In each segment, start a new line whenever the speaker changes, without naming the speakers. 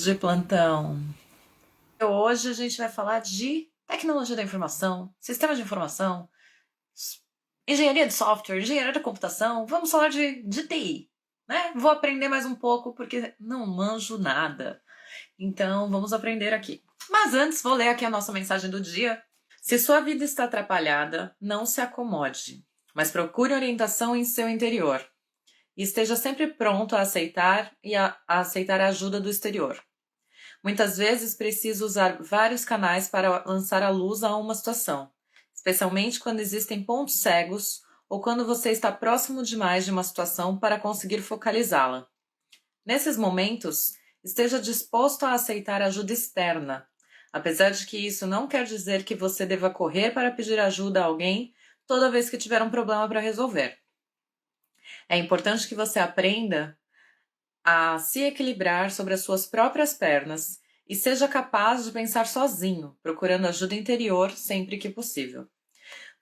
de plantão. Hoje a gente vai falar de tecnologia da informação, sistema de informação, engenharia de software, engenharia da computação. Vamos falar de TI, né? Vou aprender mais um pouco porque não manjo nada. Então vamos aprender aqui. Mas antes, vou ler aqui a nossa mensagem do dia. Se sua vida está atrapalhada, não se acomode, mas procure orientação em seu interior. E esteja sempre pronto a aceitar a aceitar a ajuda do exterior. Muitas vezes preciso usar vários canais para lançar a luz a uma situação, especialmente quando existem pontos cegos ou quando você está próximo demais de uma situação para conseguir focalizá-la. Nesses momentos, esteja disposto a aceitar ajuda externa, apesar de que isso não quer dizer que você deva correr para pedir ajuda a alguém toda vez que tiver um problema para resolver. É importante que você aprenda a se equilibrar sobre as suas próprias pernas e seja capaz de pensar sozinho, procurando ajuda interior sempre que possível.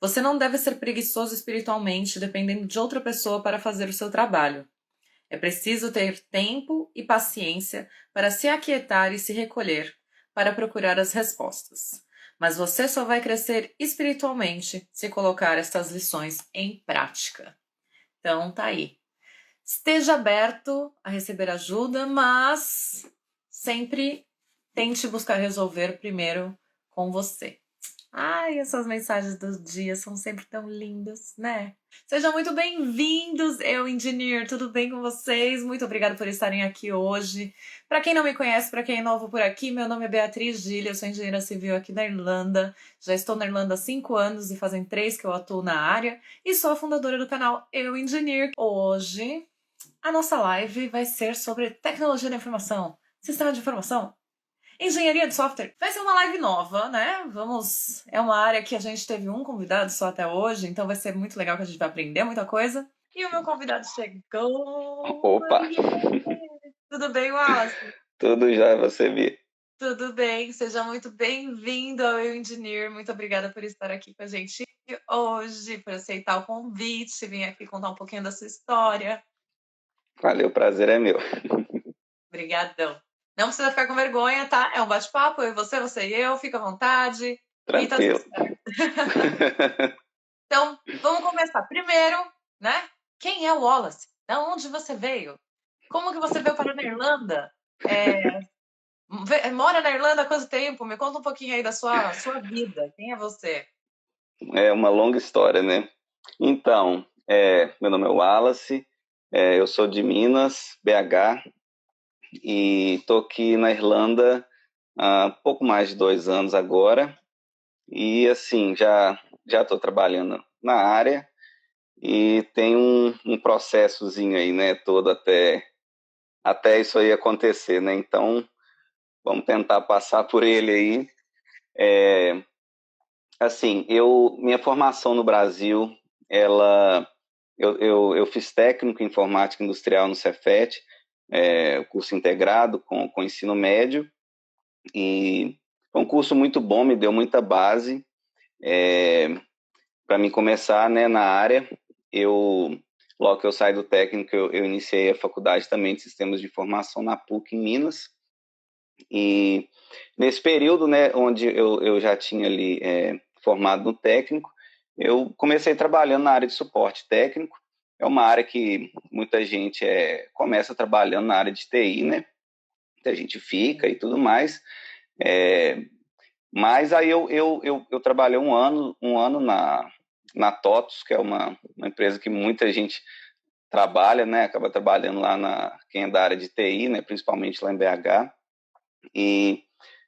Você não deve ser preguiçoso espiritualmente, dependendo de outra pessoa para fazer o seu trabalho. É preciso ter tempo e paciência para se aquietar e se recolher, para procurar as respostas. Mas você só vai crescer espiritualmente se colocar estas lições em prática. Então, tá aí. Esteja aberto a receber ajuda, mas sempre tente buscar resolver primeiro com você. Ai, essas mensagens do dia são sempre tão lindas, né? Sejam muito bem-vindos, eu, Engineer, tudo bem com vocês? Muito obrigada por estarem aqui hoje. Para quem não me conhece, para quem é novo por aqui, meu nome é Beatriz Gilha, eu sou engenheira civil aqui na Irlanda. Já estou na Irlanda há 5 anos e fazem 3 que eu atuo na área. E sou a fundadora do canal Eu, Engineer. Hoje a nossa live vai ser sobre tecnologia da informação, sistema de informação, engenharia de software. Vai ser uma live nova, né? É uma área que a gente teve um convidado só até hoje, então vai ser muito legal que a gente vai aprender muita coisa. E o meu convidado chegou.
Opa,
Tudo bem, Wallace?
tudo já você viu.
Tudo bem, seja muito bem-vindo ao Eu Engineer. Muito obrigada por estar aqui com a gente hoje, por aceitar o convite, vir aqui contar um pouquinho da sua história.
Valeu, o prazer é meu.
Obrigadão. Não precisa ficar com vergonha, tá? É um bate-papo, você e eu, fica à vontade. E tá tudo
Tranquilo.
certo. Então, vamos começar. Primeiro, né? Quem é o Wallace? Da onde você veio? Como que você veio para a Irlanda? Mora na Irlanda há quanto tempo? Me conta um pouquinho aí da sua vida. Quem é você?
É uma longa história, né? Então, meu nome é Wallace, eu sou de Minas, BH, e tô aqui na Irlanda há pouco mais de 2 anos agora. E assim, já estou trabalhando na área e tem um processozinho aí, né? Todo até isso aí acontecer, né? Então, vamos tentar passar por ele aí. Assim, minha formação no Brasil, eu fiz técnico em informática industrial no Cefet, curso integrado com ensino médio, e foi um curso muito bom, me deu muita base para mim começar, né, na área. Logo que eu saí do técnico, eu iniciei a faculdade também de sistemas de informação na PUC em Minas, e nesse período, né, onde eu já tinha ali formado no técnico, eu comecei trabalhando na área de suporte técnico. É uma área que muita gente começa trabalhando na área de TI, né? Muita gente fica e tudo mais. Mas aí eu trabalhei um ano na TOTUS, que é uma empresa que muita gente trabalha, né? Acaba trabalhando lá quem é da área de TI, né? Principalmente lá em BH. E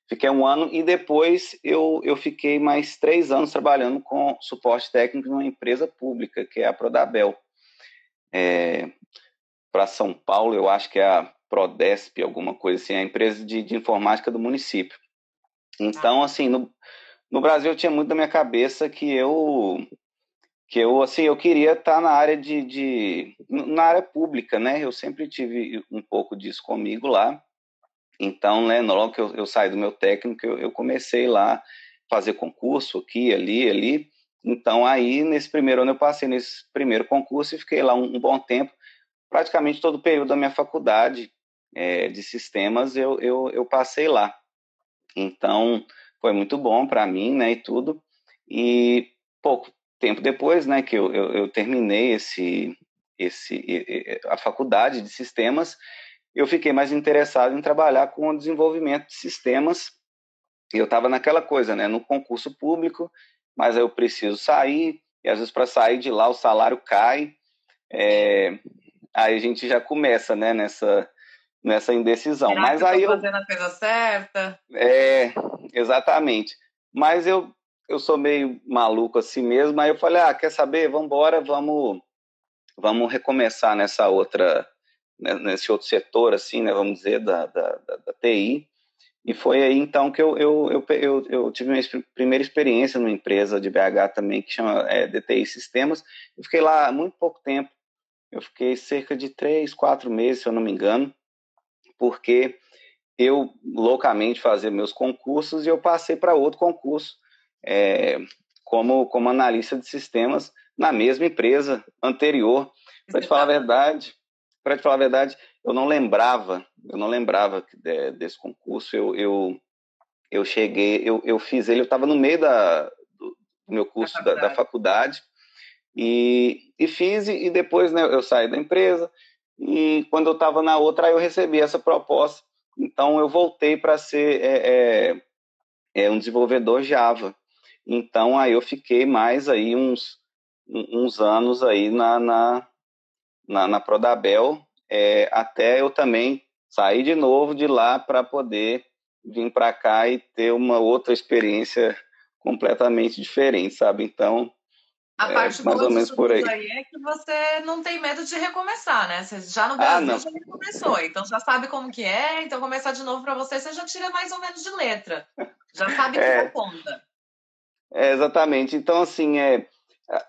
fiquei um ano e depois eu fiquei mais 3 anos trabalhando com suporte técnico numa empresa pública, que é a Prodabel. Para São Paulo, eu acho que é a Prodesp, alguma coisa assim, é a empresa de informática do município. Então, assim, no Brasil eu tinha muito na minha cabeça assim, eu queria estar na área na área pública, né? Eu sempre tive um pouco disso comigo lá. Então, né, logo que eu saí do meu técnico, eu comecei lá a fazer concurso aqui, ali. Então, aí, nesse primeiro ano, eu passei nesse primeiro concurso e fiquei lá um bom tempo, praticamente todo o período da minha faculdade. de sistemas, eu passei lá. Então, foi muito bom para mim, né, e tudo. E pouco tempo depois, né, que eu terminei a faculdade de sistemas, eu fiquei mais interessado em trabalhar com o desenvolvimento de sistemas. E eu estava naquela coisa, né, no concurso público, mas aí eu preciso sair, e às vezes para sair de lá o salário cai, é, aí a gente já começa, né, nessa indecisão.
Será
Mas
que eu
aí
tô
eu
fazendo a coisa certa?
é, exatamente. Mas eu sou meio maluco assim mesmo, aí eu falei, quer saber? Vamos embora, vamos recomeçar nessa outra, né, nesse outro setor, assim, né, vamos dizer, da TI. E foi aí, então, que eu tive minha primeira experiência numa empresa de BH também, que chama DTI Sistemas. Eu fiquei lá há muito pouco tempo. Eu fiquei cerca de 3, 4 meses, se eu não me engano, porque eu loucamente fazia meus concursos e eu passei para outro concurso é, como analista de sistemas na mesma empresa anterior.
Que
Para
você
te falar a
estava.
verdade, para te falar a verdade, eu não lembrava desse concurso. Eu cheguei, eu fiz ele, eu estava no meio do meu
Da
curso da
faculdade.
faculdade e fiz, e depois, né, eu saí da empresa, e quando eu estava na outra, aí eu recebi essa proposta. Então eu voltei para ser um desenvolvedor Java. Então aí eu fiquei mais aí uns anos aí na Prodabel, até eu também sair de novo de lá para poder vir para cá e ter uma outra experiência completamente diferente, sabe? Então,
A parte
mais
boa
ou menos
disso
por
tudo
aí.
aí é que você não tem medo de recomeçar, né? Você já no
Ah,
Brasil
não.
já recomeçou, então já sabe como que é, então começar de novo para você, você já tira mais ou menos de letra. Já sabe que dá
É,
conta.
exatamente. Então, assim,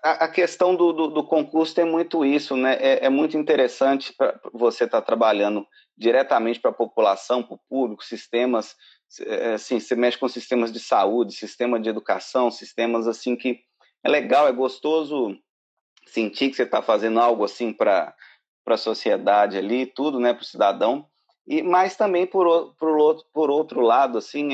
a questão do concurso tem muito isso, né? É muito interessante para você estar trabalhando diretamente para a população, para o público, sistemas, assim, você mexe com sistemas de saúde, sistema de educação, sistemas assim que é legal, é gostoso sentir que você está fazendo algo assim para a sociedade ali, tudo, né, para o cidadão. Mas também por outro lado, assim,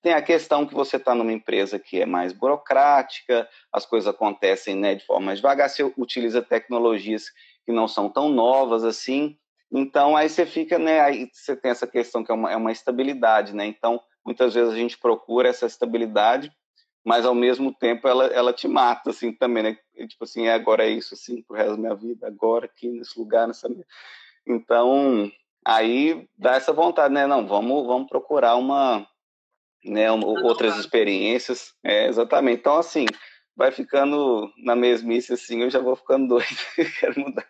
tem a questão que você está numa empresa que é mais burocrática, as coisas acontecem, né, de forma mais devagar, você utiliza tecnologias que não são tão novas assim, então aí você fica, né, aí você tem essa questão que é uma estabilidade, né, então muitas vezes a gente procura essa estabilidade, mas ao mesmo tempo ela te mata, assim, também, né, tipo assim, agora é isso, assim, pro resto da minha vida, agora aqui nesse lugar, então, aí dá essa vontade, né, não, vamos procurar né, outras experiências, exatamente. Então, assim, vai ficando na mesmice, assim, eu já vou ficando doido, quero mudar.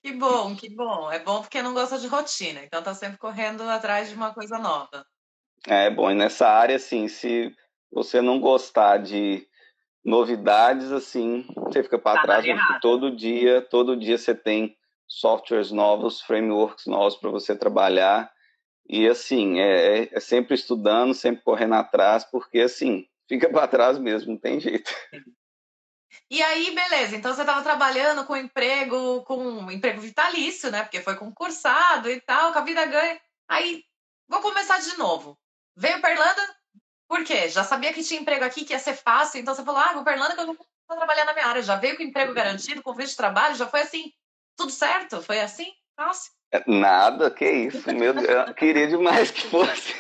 Que bom, que bom. É bom porque não gosta de rotina, então tá sempre correndo atrás de uma coisa nova.
É bom, e nessa área, assim, se você não gostar de novidades, assim, você fica para
Tá na
trás,
área
porque
errada.
todo dia você tem softwares novos, frameworks novos para você trabalhar, e assim, é sempre estudando, sempre correndo atrás, porque assim, fica para trás mesmo, não tem jeito.
E aí, beleza. Então você estava trabalhando com um emprego vitalício, né? Porque foi concursado e tal, com a vida ganha. Aí, vou começar de novo. Veio para Irlanda, por quê? Já sabia que tinha emprego aqui, que ia ser fácil, então você falou: vou para Irlanda que eu não vou trabalhar na minha área. Já veio com emprego garantido, com visto de trabalho, já foi assim, tudo certo? Foi assim? Fácil.
Nada, que isso, meu Deus, eu queria demais que fosse.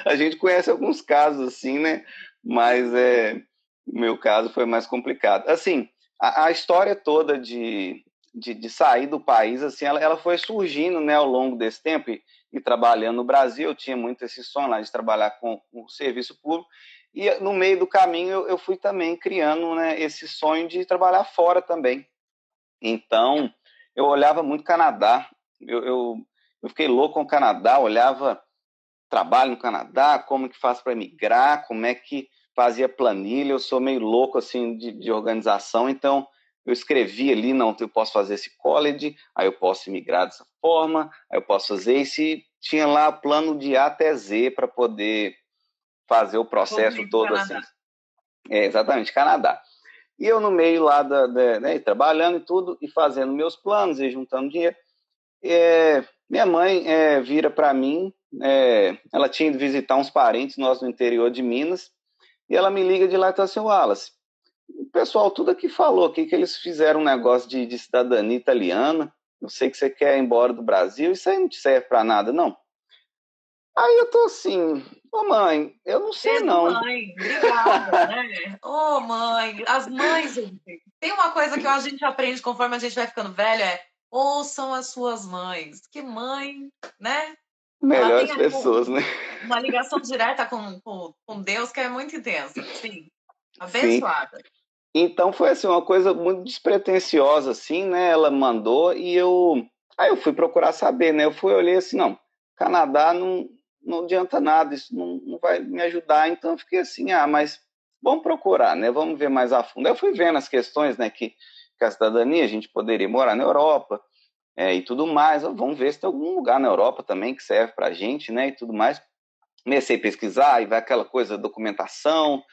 A gente conhece alguns casos assim, né? Mas o meu caso foi mais complicado. Assim, a história toda de sair do país, assim, ela foi surgindo, né, ao longo desse tempo e trabalhando no Brasil, eu tinha muito esse sonho lá de trabalhar com o serviço público, e no meio do caminho eu fui também criando, né, esse sonho de trabalhar fora também. Então, eu olhava muito Canadá. Eu fiquei louco com o Canadá, olhava trabalho no Canadá, como que faz para migrar, como é que fazia planilha. Eu sou meio louco assim de organização, então eu escrevi ali, não, eu posso fazer esse college, aí eu posso migrar dessa forma, aí eu posso fazer isso, e tinha lá plano de A até Z para poder fazer o
Vou
processo
ir pro
todo assim.
Canadá.
Exatamente, Canadá. E eu no meio lá, né, trabalhando e tudo, e fazendo meus planos e juntando dinheiro. Minha mãe vira para mim, ela tinha ido visitar uns parentes nossos no interior de Minas, e ela me liga de lá e fala assim, Wallace, o pessoal tudo aqui falou aqui que eles fizeram um negócio de cidadania italiana, eu sei que você quer ir embora do Brasil, isso aí não te serve para nada, não. Aí eu tô assim, ô mãe, eu não sei
Beijo,
não.
mãe. Obrigada, né? Ô, mãe. As mães, gente. Tem uma coisa que a gente aprende conforme a gente vai ficando velho, ouçam as suas mães. Que mãe, né? Ela tem
Melhores
ali
pessoas, né?
uma ligação direta com Deus que é muito intensa. Sim.
Sim.
Abençoada.
Então foi assim, uma coisa muito despretensiosa, assim, né? Ela mandou e eu. Aí eu fui procurar saber, né? Eu fui olhei assim, não, Canadá não adianta nada, isso não vai me ajudar. Então eu fiquei assim, mas vamos procurar, né? Vamos ver mais a fundo. Aí eu fui vendo as questões, né? Que a cidadania, a gente poderia morar na Europa e tudo mais. Vamos ver se tem algum lugar na Europa também que serve pra gente, né? E tudo mais. Comecei a pesquisar e vai aquela coisa, documentação,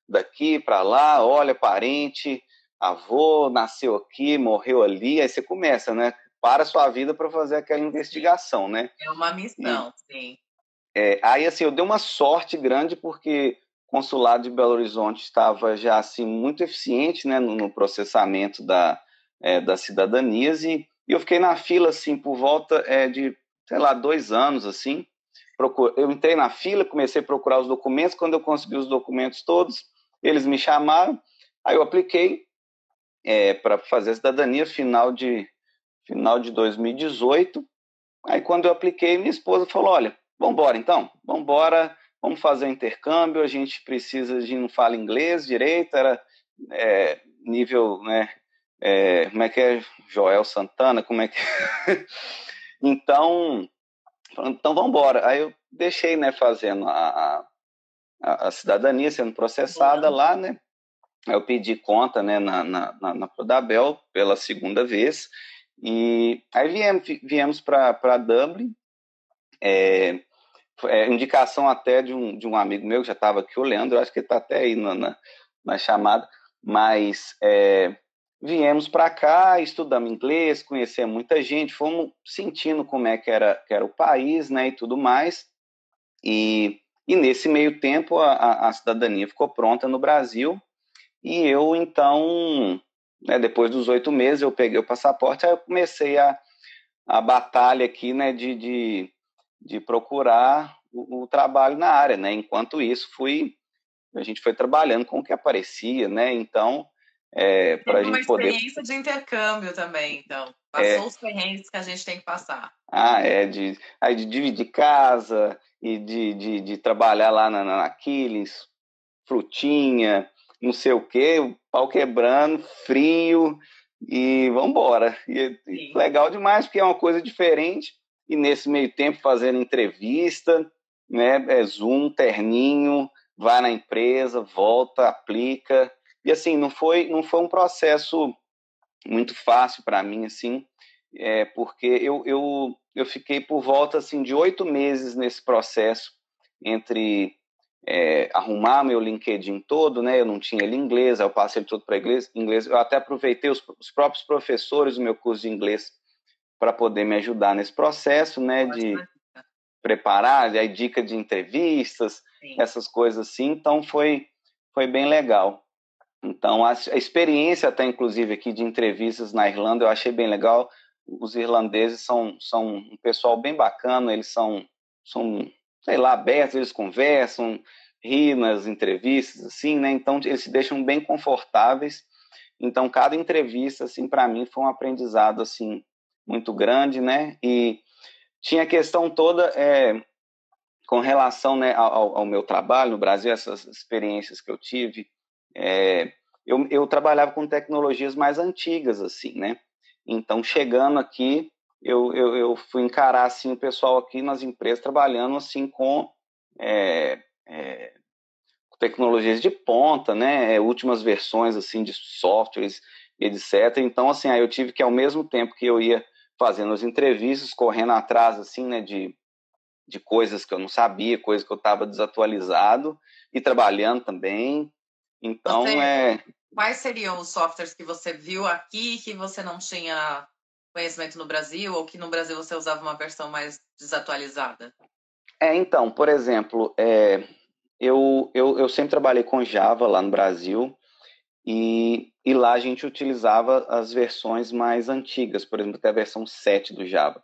daqui para lá, olha, parente, avô, nasceu aqui, morreu ali, aí você começa, né? Para a sua vida para fazer aquela
Sim.
investigação, né?
É uma
E
missão, sim.
aí, assim, eu dei uma sorte grande porque o consulado de Belo Horizonte estava já, assim, muito eficiente, né, no processamento das cidadanias e eu fiquei na fila, assim, por volta de, sei lá, 2 anos, assim. Eu entrei na fila, comecei a procurar os documentos, quando eu consegui os documentos todos, eles me chamaram, aí eu apliquei para fazer a cidadania final de 2018. Aí quando eu apliquei, minha esposa falou, olha, vamos embora então, vamos embora, vamos fazer o intercâmbio, a gente não fala inglês direito, era nível, né, como é que é, Joel Santana, como é que então, vamos embora. Aí eu deixei, né, fazendo a cidadania sendo processada
Boa.
lá, né, aí eu pedi conta, né, na Prodabel pela segunda vez, e aí viemos para Dublin, indicação até de um amigo meu que já estava aqui, o Leandro, eu acho que ele está até aí na chamada, mas viemos para cá, estudamos inglês, conhecemos muita gente, fomos sentindo como é que era o país, né, e tudo mais, e nesse meio tempo a cidadania ficou pronta no Brasil, e eu então, né, depois dos 8 meses, eu peguei o passaporte, aí eu comecei a batalha aqui, né, de procurar o trabalho na área, né? Enquanto isso, a gente foi trabalhando com o que aparecia, né? Então, para a
Teve uma
gente poder.
experiência de intercâmbio também, então. Passou
É,
os perrengues que a gente tem que passar.
de dividir casa e de trabalhar lá na Aquiles, frutinha, não sei o quê, o pau quebrando, frio, e vamos embora. E
Sim.
legal demais, porque é uma coisa diferente, e nesse meio tempo fazendo entrevista, né, Zoom, terninho, vai na empresa, volta, aplica, e assim, não foi um processo muito fácil para mim, assim, porque eu fiquei por volta, assim, de 8 meses nesse processo, entre arrumar meu LinkedIn todo, né? Eu não tinha ele em inglês, aí eu passei ele todo para inglês. Eu até aproveitei os próprios professores do meu curso de inglês para poder me ajudar nesse processo, né? De
Ótima dica.
preparar, aí dica de entrevistas,
Sim.
essas coisas assim. Então foi bem legal. Então a experiência até inclusive aqui de entrevistas na Irlanda eu achei bem legal. Os irlandeses são um pessoal bem bacana, eles são sei lá, abertos, eles conversam, riem nas entrevistas, assim, né? Então eles se deixam bem confortáveis. Então cada entrevista, assim, para mim foi um aprendizado assim muito grande, né? E tinha a questão toda com relação, né, ao meu trabalho no Brasil, essas experiências que eu tive. Eu trabalhava com tecnologias mais antigas, assim, né? Então, chegando aqui, eu fui encarar, assim, o pessoal aqui nas empresas trabalhando, assim, com é, é, tecnologias de ponta, né? Últimas versões, assim, de softwares, etc. Então, assim, aí eu tive que, ao mesmo tempo que eu ia fazendo as entrevistas, correndo atrás, assim, né, de coisas que eu não sabia, coisas que eu estava desatualizado, e trabalhando também. Então,
Você, quais seriam os softwares que você viu aqui que você não tinha conhecimento no Brasil, ou que no Brasil você usava uma versão mais desatualizada?
Então, por exemplo, eu sempre trabalhei com Java lá no Brasil e lá a gente utilizava as versões mais antigas, por exemplo, até a versão 7 do Java.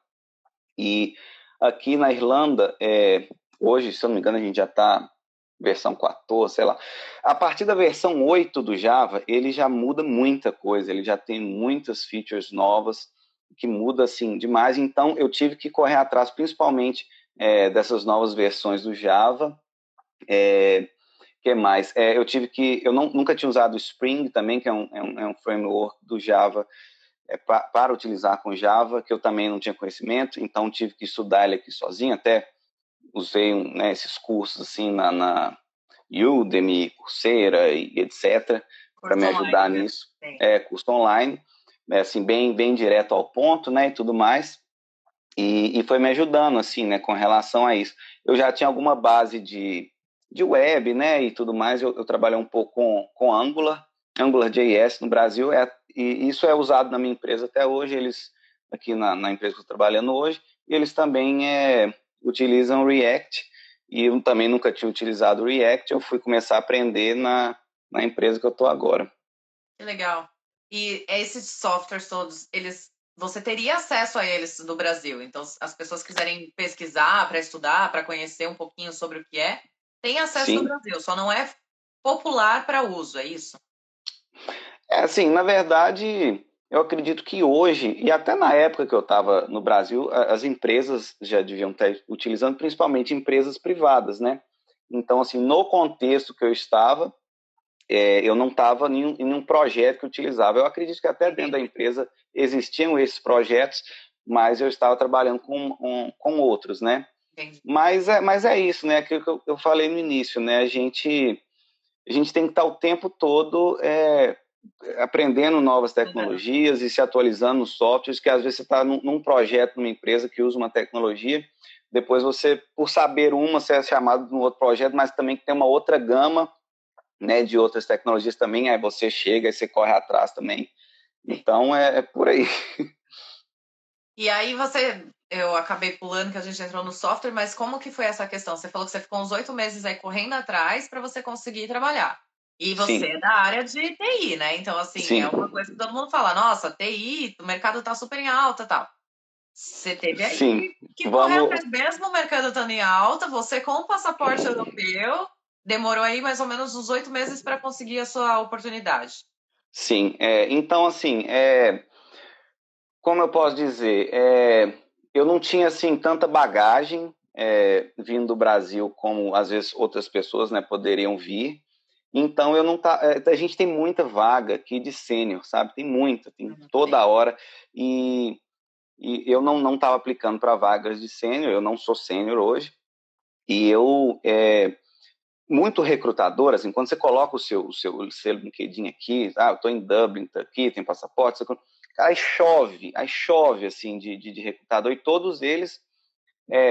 E aqui na Irlanda, hoje, se eu não me engano, a gente já está versão 14, sei lá. A partir da versão 8 do Java, ele já muda muita coisa, ele já tem muitas features novas que muda assim demais. Então, eu tive que correr atrás, principalmente dessas novas versões do Java. Que mais? Eu nunca tinha usado o Spring também, que é um framework do Java para utilizar com Java, que eu também não tinha conhecimento, então tive que estudar ele aqui sozinho, até usei esses cursos assim na Udemy, Coursera e etc, para me
Curso
ajudar
online, né?
nisso.
Sim.
Curso online, assim, bem direto ao ponto, né, e tudo mais. E foi me ajudando, assim, né, com relação a isso. Eu já tinha alguma base de web, né, e tudo mais. Eu trabalhei um pouco com AngularJS no Brasil, e isso é usado na minha empresa até hoje. Eles, aqui na empresa que eu estou trabalhando hoje, eles também utilizam React, e eu também nunca tinha utilizado React. Eu fui começar a aprender na empresa que eu estou agora.
Que legal. E esses softwares todos, você teria acesso a eles no Brasil. Então, se as pessoas quiserem pesquisar, para estudar, para conhecer um pouquinho sobre o que tem acesso no
Sim.
Brasil, só não é popular para uso, é isso?
Assim, na verdade, eu acredito que hoje, e até na época que eu estava no Brasil, as empresas já deviam estar utilizando, principalmente empresas privadas, né? Então, assim, no contexto que eu estava, eu não estava em nenhum projeto que utilizava. Eu acredito que até dentro da
Entendi.
empresa existiam esses projetos, mas eu estava trabalhando com outros, né?
Entendi.
Mas é isso, né? Aquilo que eu falei no início, né? A gente tem que estar o tempo todo aprendendo novas
Uhum.
tecnologias e se atualizando nos softwares, que às vezes você está num projeto, numa empresa que usa uma tecnologia, depois você, por saber uma, você é chamado no outro projeto, mas também que tem uma outra gama, né, de outras tecnologias também, aí você chega e você corre atrás também.
Sim.
Então, é por aí.
E aí eu acabei pulando que a gente entrou no software, mas como que foi essa questão? Você falou que você ficou uns 8 meses aí correndo atrás para você conseguir trabalhar. E você
Sim,
é da área de TI, né? Então, assim, é
sim,
uma coisa que todo mundo fala, nossa, TI, o mercado tá super em alta e tal. Você teve aí
sim.
que correr
Vamos,
atrás, mesmo o mercado estando em alta, você com o passaporte europeu, demorou aí mais ou menos uns 8 meses para conseguir a sua oportunidade.
sim. Então, assim, como eu posso dizer, eu não tinha assim tanta bagagem vindo do Brasil como às vezes outras pessoas, né, poderiam vir. Então eu não tá, a gente tem muita vaga aqui de sênior, sabe? Tem muita, tem
Sim.
toda hora e eu não estava aplicando para vagas de sênior. Eu não sou sênior hoje e eu muito recrutador, assim, quando você coloca o seu LinkedIn aqui, eu estou em Dublin, tá aqui, tem passaporte, aí chove, assim, de recrutador, e todos eles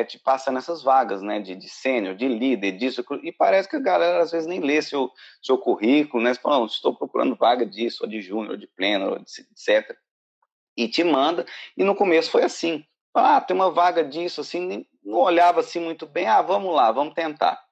te passam nessas vagas, né, de sênior, de líder, disso, e parece que a galera às vezes nem lê seu currículo, né, você fala, não, estou procurando vaga disso, ou de júnior, ou de pleno, ou etc., e te manda, e no começo foi assim, tem uma vaga disso, assim, não olhava assim muito bem, vamos lá, vamos tentar.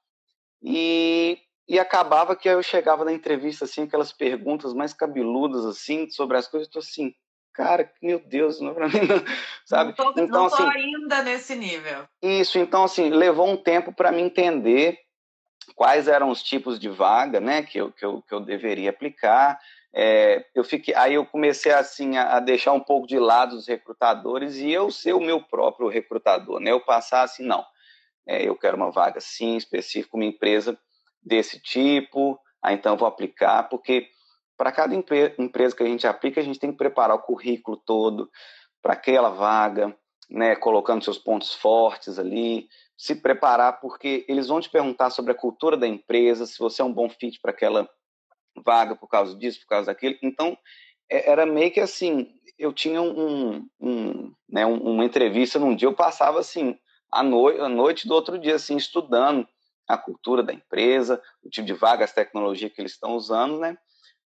E acabava que eu chegava na entrevista, assim, aquelas perguntas mais cabeludas, assim, sobre as coisas, eu tô assim, cara, meu Deus, não, pra mim não,
Não
sabe?
tô,
Então,
não tô
assim,
ainda nesse nível.
então, assim, levou um tempo para me entender quais eram os tipos de vaga, né, que eu deveria aplicar. Aí eu comecei, assim, a deixar um pouco de lado os recrutadores e eu ser o meu próprio recrutador, né? Eu passar assim, não, eu quero uma vaga sim, específica, uma empresa desse tipo, então eu vou aplicar, porque para cada empresa que a gente aplica, a gente tem que preparar o currículo todo para aquela vaga, né, colocando seus pontos fortes ali, se preparar, porque eles vão te perguntar sobre a cultura da empresa, se você é um bom fit para aquela vaga por causa disso, por causa daquilo. Então, era meio que assim, eu tinha uma entrevista num dia, eu passava assim, a noite do outro dia, assim, estudando a cultura da empresa, o tipo de vaga, as tecnologias que eles estão usando, né?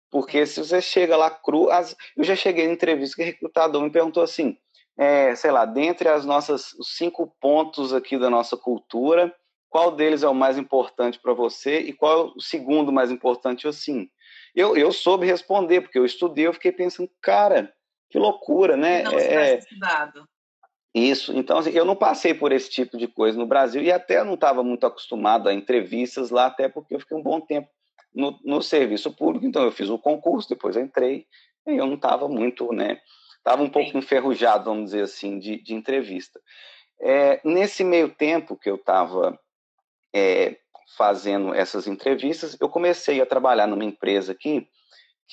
Porque
Sim.
se você chega lá cru, eu já cheguei em entrevista que o recrutador me perguntou assim, sei lá, dentre os 5 pontos aqui da nossa cultura, qual deles é o mais importante para você e qual é o segundo mais importante, assim. Eu soube responder, porque eu estudei, eu fiquei pensando, cara, que loucura,
Se
né?
não tivesse estudado.
Isso, então assim, eu não passei por esse tipo de coisa no Brasil e até não estava muito acostumado a entrevistas lá, até porque eu fiquei um bom tempo no serviço público, então eu fiz o concurso, depois eu entrei, e eu não estava muito, né? Estava um pouco
Sim.
enferrujado, vamos dizer assim, de entrevista. Nesse meio tempo que eu estava fazendo essas entrevistas, eu comecei a trabalhar numa empresa aqui,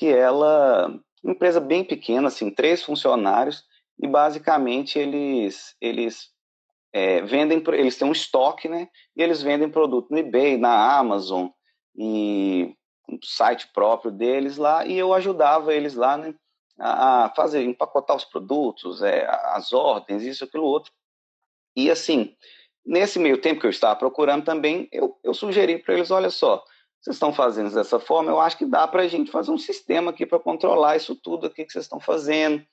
uma empresa bem pequena, assim, 3 funcionários, e basicamente eles têm um estoque, né? E eles vendem produto no eBay, na Amazon e no site próprio deles lá, e eu ajudava eles lá, né? A fazer, empacotar os produtos, as ordens, isso, aquilo, outro. E assim, nesse meio tempo que eu estava procurando também, eu sugeri para eles, olha só, vocês estão fazendo dessa forma, eu acho que dá para a gente fazer um sistema aqui para controlar isso tudo aqui que vocês estão fazendo,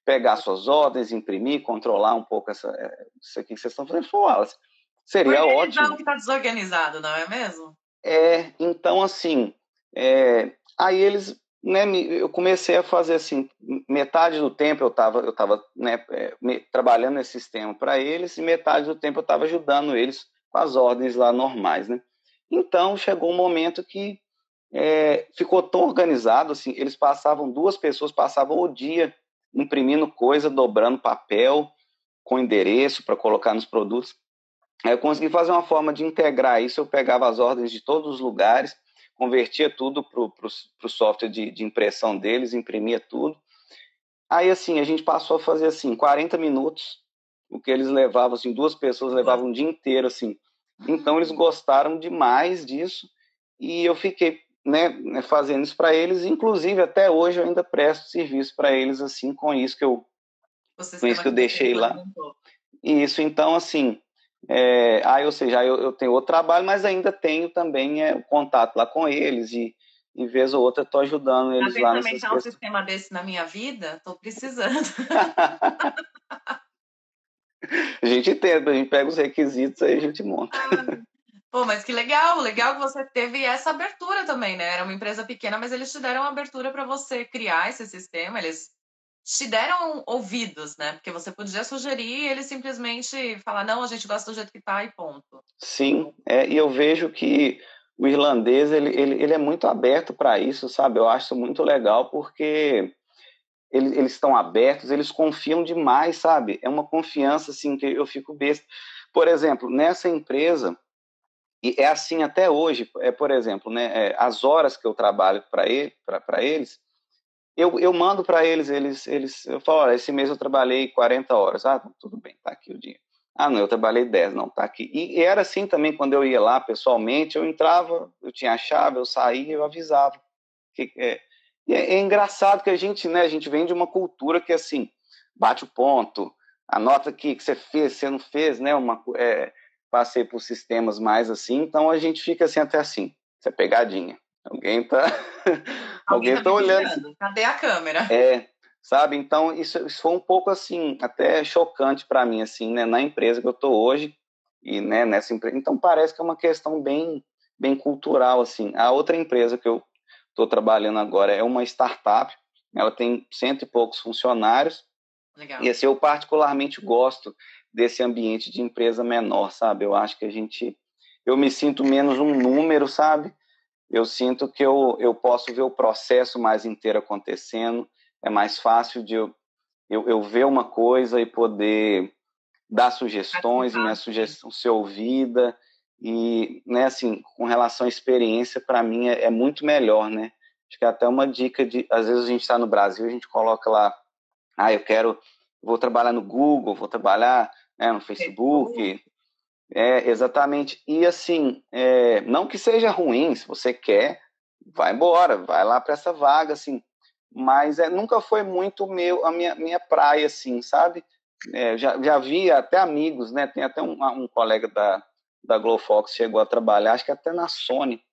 pegar suas ordens, imprimir, controlar um pouco isso aqui que vocês estão fazendo. Falei, seria
Organizar o
ótimo.
que está desorganizado, não é mesmo?
Então, assim, aí eles, né, eu comecei a fazer assim, metade do tempo eu tava né, trabalhando esse sistema para eles e metade do tempo eu estava ajudando eles com as ordens lá normais, né? Então, chegou um momento que ficou tão organizado, assim, 2 pessoas passavam o dia imprimindo coisa, dobrando papel com endereço para colocar nos produtos. Aí eu consegui fazer uma forma de integrar isso, eu pegava as ordens de todos os lugares, convertia tudo para o software de impressão deles, imprimia tudo. Aí, assim, a gente passou a fazer, assim, 40 minutos, o que eles levavam, assim, 2 pessoas levavam um dia inteiro, assim. Então, eles gostaram demais disso e eu fiquei, né, fazendo isso para eles. Inclusive, até hoje, eu ainda presto serviço para eles, assim,
O
com isso
sistema
que eu
que você
deixei lá.
implementou.
E isso, então, assim, ou seja, eu tenho outro trabalho, mas ainda tenho também o contato lá com eles e vez ou outra estou ajudando
Tá
eles lá
pensando em
nessas
implementar um
questões.
sistema desse na minha vida? Tô precisando.
A gente tenta, a gente pega os requisitos aí a gente monta.
Pô, mas que legal, legal que você teve essa abertura também, né? Era uma empresa pequena, mas eles te deram abertura para você criar esse sistema, eles te deram ouvidos, né? Porque você podia sugerir e eles simplesmente falar, não, a gente gosta do jeito que tá e ponto.
Sim, e eu vejo que o irlandês ele é muito aberto para isso, sabe? Eu acho isso muito legal porque eles estão abertos, eles confiam demais, sabe? É uma confiança assim que eu fico besta. Por exemplo, nessa empresa, e é assim até hoje, por exemplo, né, as horas que eu trabalho para eles, eu mando para eu falo, olha, esse mês eu trabalhei 40 horas. Ah, tudo bem, tá aqui o dia. Ah, não, eu trabalhei 10, não, tá aqui. E era assim também quando eu ia lá pessoalmente, eu entrava, eu tinha a chave, eu saía, eu avisava. Que, é engraçado que a gente, né, a gente vem de uma cultura que, assim, bate o ponto, anota aqui que você fez, você não fez, né, passei por sistemas mais assim, então a gente fica assim, até assim, isso é pegadinha. Alguém tá,
Alguém
alguém
tá
tá
me
olhando,
vigiando. Cadê a câmera?
sabe? Então isso foi um pouco assim, até chocante para mim, assim, né, na empresa que eu tô hoje e, né, nessa empresa. Então parece que é uma questão bem cultural, assim. A outra empresa que eu estou trabalhando agora é uma startup, ela tem 100 e poucos funcionários, e
Legal.
assim, eu particularmente gosto desse ambiente de empresa menor, sabe? Eu acho que eu me sinto menos um número, sabe? Eu sinto que eu posso ver o processo mais inteiro acontecendo, é mais fácil de eu ver uma coisa e poder dar sugestões e minha
Participar, sim.
sugestão ser ouvida e, né, assim, com relação à experiência, para mim é muito melhor, né? Acho que é até uma dica às vezes a gente está no Brasil, a gente coloca lá, vou trabalhar no Google, vou trabalhar, né, no
Facebook.
Facebook, exatamente. E assim, não que seja ruim, se você quer, vai embora, vai lá para essa vaga, assim. Mas nunca foi muito a minha praia, assim, sabe? Já vi até amigos, né? Tem até um colega da Glowfox chegou a trabalhar, acho que até na Sony.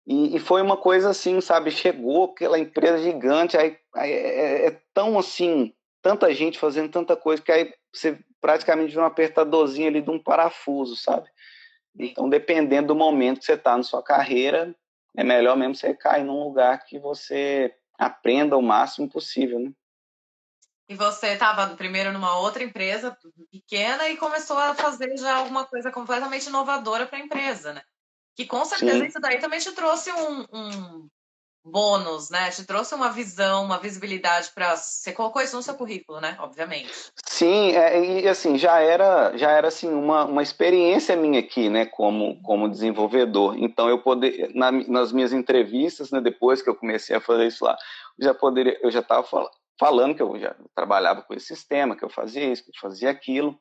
E foi uma coisa assim, sabe? Chegou aquela empresa gigante, aí é tão assim tanta gente fazendo tanta coisa, que aí você praticamente vê um apertadorzinho ali de um parafuso, sabe? Então, dependendo do momento que você está na sua carreira, é melhor mesmo você cair num lugar que você aprenda o máximo possível, né?
E você estava primeiro numa outra empresa pequena e começou a fazer já alguma coisa completamente inovadora para a empresa, né? Que com certeza
Sim.
isso daí também te trouxe um bônus, né? Te trouxe uma visão, uma visibilidade para. Você colocou isso no seu currículo, né? Obviamente.
Sim, e assim, já era assim, uma experiência minha aqui, né, como desenvolvedor. Então, nas minhas entrevistas, né, depois que eu comecei a fazer isso lá, eu já estava falando que eu já trabalhava com esse sistema, que eu fazia isso, que eu fazia aquilo.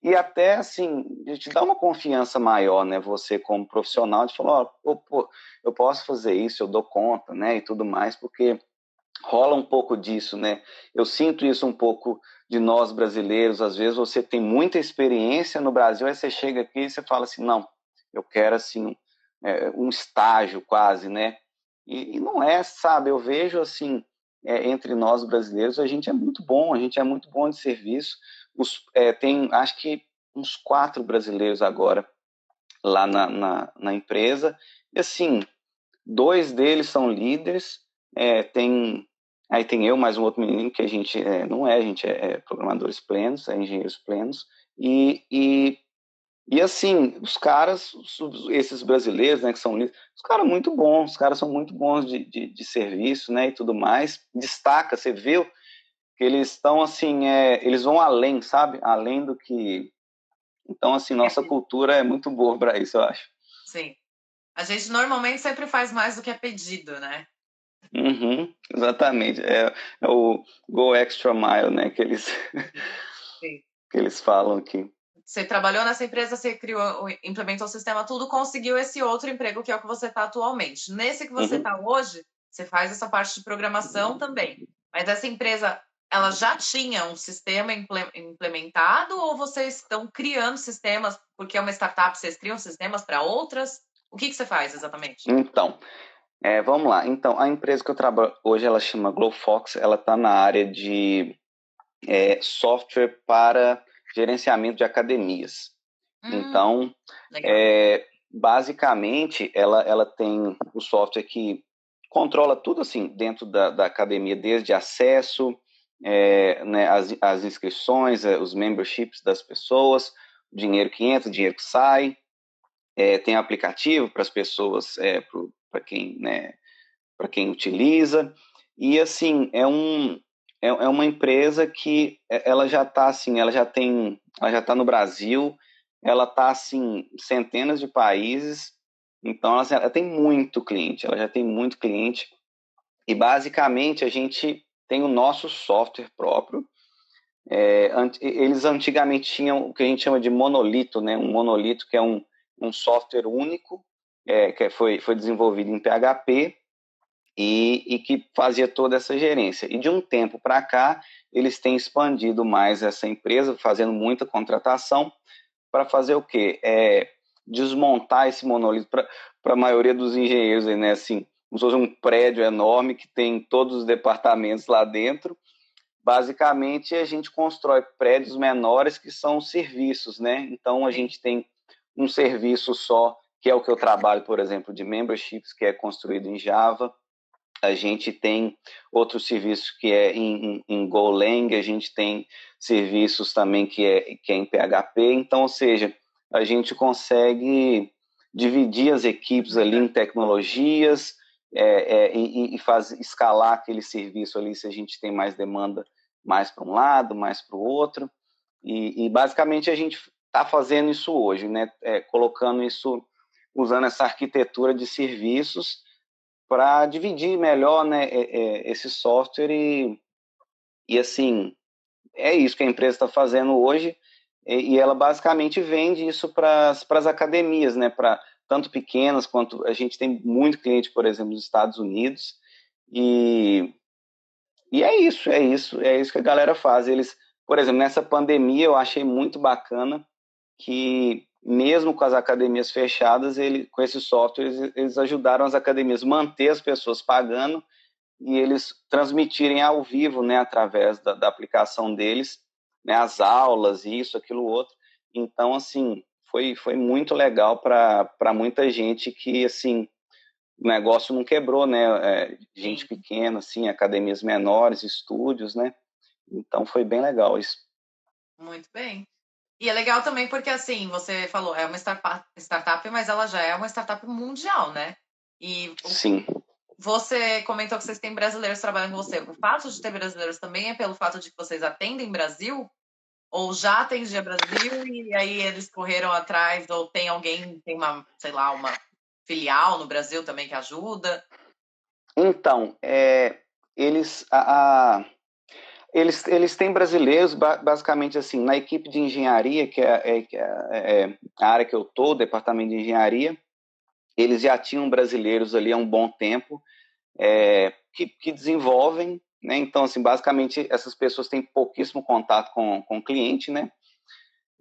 E até, assim, te dá uma confiança maior, né, você como profissional, de falar, ó, pô, eu posso fazer isso, eu dou conta, né, e tudo mais, porque rola um pouco disso, né? Eu sinto isso um pouco de nós brasileiros. Às vezes você tem muita experiência no Brasil, aí você chega aqui e você fala assim, não, eu quero assim um estágio quase, né? E não é, sabe? Eu vejo assim entre nós brasileiros a gente é muito bom de serviço. Tem acho que uns 4 brasileiros agora lá na empresa e assim 2 deles são líderes, aí tem eu mais um outro menino que a gente não é, a gente é programadores plenos, é engenheiros plenos, e, e, e assim, os caras, esses brasileiros, né, que são líderes, os caras muito bons, os caras são muito bons de serviço, né, e tudo mais, destaca, você vê que eles estão assim, eles vão além, sabe, além do que, então assim, nossa cultura é muito boa para isso, eu acho.
Sim. A gente normalmente sempre faz mais do que é pedido, né?
Uhum, exatamente. É o Go Extra Mile, né?
Sim.
Que eles falam aqui.
Você trabalhou nessa empresa, você criou, implementou o sistema, tudo, conseguiu esse outro emprego que é o que você está atualmente. Nesse que você
Uhum.
está hoje, você faz essa parte de programação também. Mas essa empresa, ela já tinha um sistema implementado ou vocês estão criando sistemas, porque é uma startup, vocês criam sistemas para outras? O que você faz exatamente?
Então, vamos lá. Então, a empresa que eu trabalho hoje, ela chama GlowFox, ela está na área de software para gerenciamento de academias. Então,
Legal.
basicamente, ela tem o software que controla tudo assim dentro da academia, desde acesso, né, as inscrições, os memberships das pessoas, o dinheiro que entra, o dinheiro que sai, tem aplicativo para as pessoas, para quem, né, para quem utiliza, e assim, é uma empresa que ela já está assim, ela já está no Brasil, ela está assim, centenas de países, então assim, ela tem muito cliente, ela já tem muito cliente, e basicamente a gente tem o nosso software próprio. Eles antigamente tinham o que a gente chama de monolito, né? Um monolito que é um software único, que foi desenvolvido em PHP, e que fazia toda essa gerência. E de um tempo para cá, eles têm expandido mais essa empresa, fazendo muita contratação para fazer o quê? Desmontar esse monolito para a maioria dos engenheiros, né? Assim, como se fosse um prédio enorme que tem todos os departamentos lá dentro. Basicamente, a gente constrói prédios menores que são serviços, né? Então, a gente tem um serviço só, que é o que eu trabalho, por exemplo, de memberships, que é construído em Java. A gente tem outros serviços que é em Golang, a gente tem serviços também que é em PHP. Então, ou seja, a gente consegue dividir as equipes ali em tecnologias e escalar aquele serviço ali se a gente tem mais demanda mais para um lado, mais para o outro. E basicamente a gente está fazendo isso hoje, né? Colocando isso, usando essa arquitetura de serviços para dividir melhor, né, esse software e assim, é isso que a empresa está fazendo hoje e ela basicamente vende isso para as academias, né, para tanto pequenas quanto a gente tem muito cliente, por exemplo, nos Estados Unidos e, e é isso que a galera faz. Eles, por exemplo, nessa pandemia eu achei muito bacana que mesmo com as academias fechadas, com esses softwares, eles ajudaram as academias a manter as pessoas pagando e eles transmitirem ao vivo, né, através da aplicação deles, né, as aulas, isso, aquilo, outro. Então, assim, foi muito legal para muita gente que, assim, o negócio não quebrou, né? Gente
Sim.
pequena, assim, academias menores, estúdios, né? Então foi bem legal isso.
Muito bem. E é legal também porque, assim, você falou, é uma startup, mas ela já é uma startup mundial, né? E
Sim.
você comentou que vocês têm brasileiros trabalhando com você. O fato de ter brasileiros também é pelo fato de que vocês atendem Brasil? Ou já atendia Brasil e aí eles correram atrás? Ou tem alguém, tem uma, sei lá, uma filial no Brasil também que ajuda?
Então, eles têm brasileiros, basicamente assim, na equipe de engenharia, que é a área que eu estou, departamento de engenharia, eles já tinham brasileiros ali há um bom tempo, que desenvolvem, né? Então, assim, basicamente, essas pessoas têm pouquíssimo contato com o cliente, né?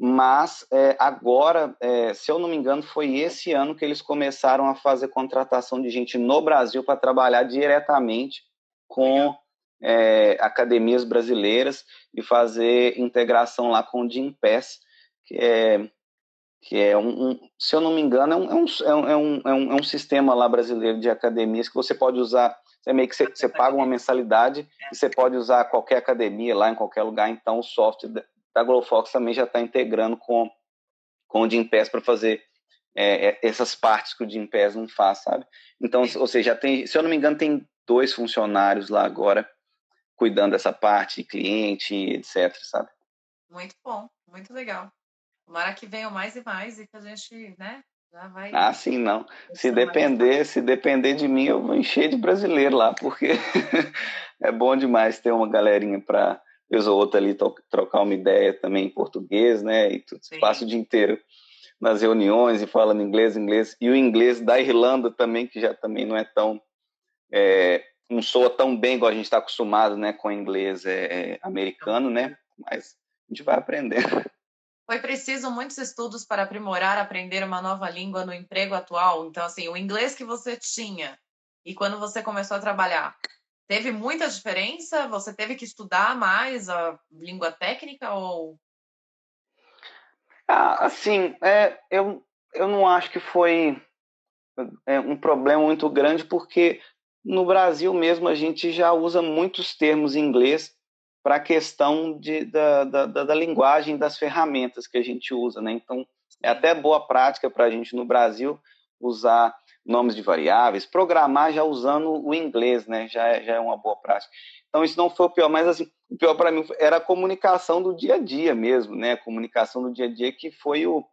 Mas agora, se eu não me engano, foi esse ano que eles começaram a fazer contratação de gente no Brasil para trabalhar diretamente com academias brasileiras e fazer integração lá com o Gympass, que é se eu não me engano, é um sistema lá brasileiro de academias que você pode usar. Meio que você paga uma mensalidade e você pode usar qualquer academia lá em qualquer lugar. Então, o software da Glowfox também já está integrando com o Gympass para fazer essas partes que o Gympass não faz, sabe? Então, ou seja, se eu não me engano, tem 2 funcionários lá agora cuidando dessa parte, cliente, etc, sabe?
Muito bom, muito legal. Tomara que venham mais e mais e que a gente, né, já vai
Ah, sim, não. Se
conquistando mais espaço.
depender de mim, eu vou encher de brasileiro lá, porque é bom demais ter uma galerinha para vez ou outra ali trocar uma ideia também em português, né? E tudo. Você passa
Sim.
o dia inteiro nas reuniões e falando inglês, e o inglês da Irlanda também, que já também não é tão não soa tão bem igual a gente está acostumado, né, com o inglês americano, né? Mas a gente vai aprender.
Foi preciso muitos estudos para aprimorar, aprender uma nova língua no emprego atual. Então, assim, o inglês que você tinha e quando você começou a trabalhar, teve muita diferença? Você teve que estudar mais a língua técnica ou...
Assim, eu não acho que foi um problema muito grande, porque no Brasil mesmo a gente já usa muitos termos em inglês para a questão da linguagem das ferramentas que a gente usa, né? Então, é
Sim.
até boa prática para a gente no Brasil usar nomes de variáveis, programar já usando o inglês, né? Já é uma boa prática. Então, isso não foi o pior, mas assim, o pior para mim era a comunicação do dia a dia mesmo, né? A comunicação do dia a dia que foi o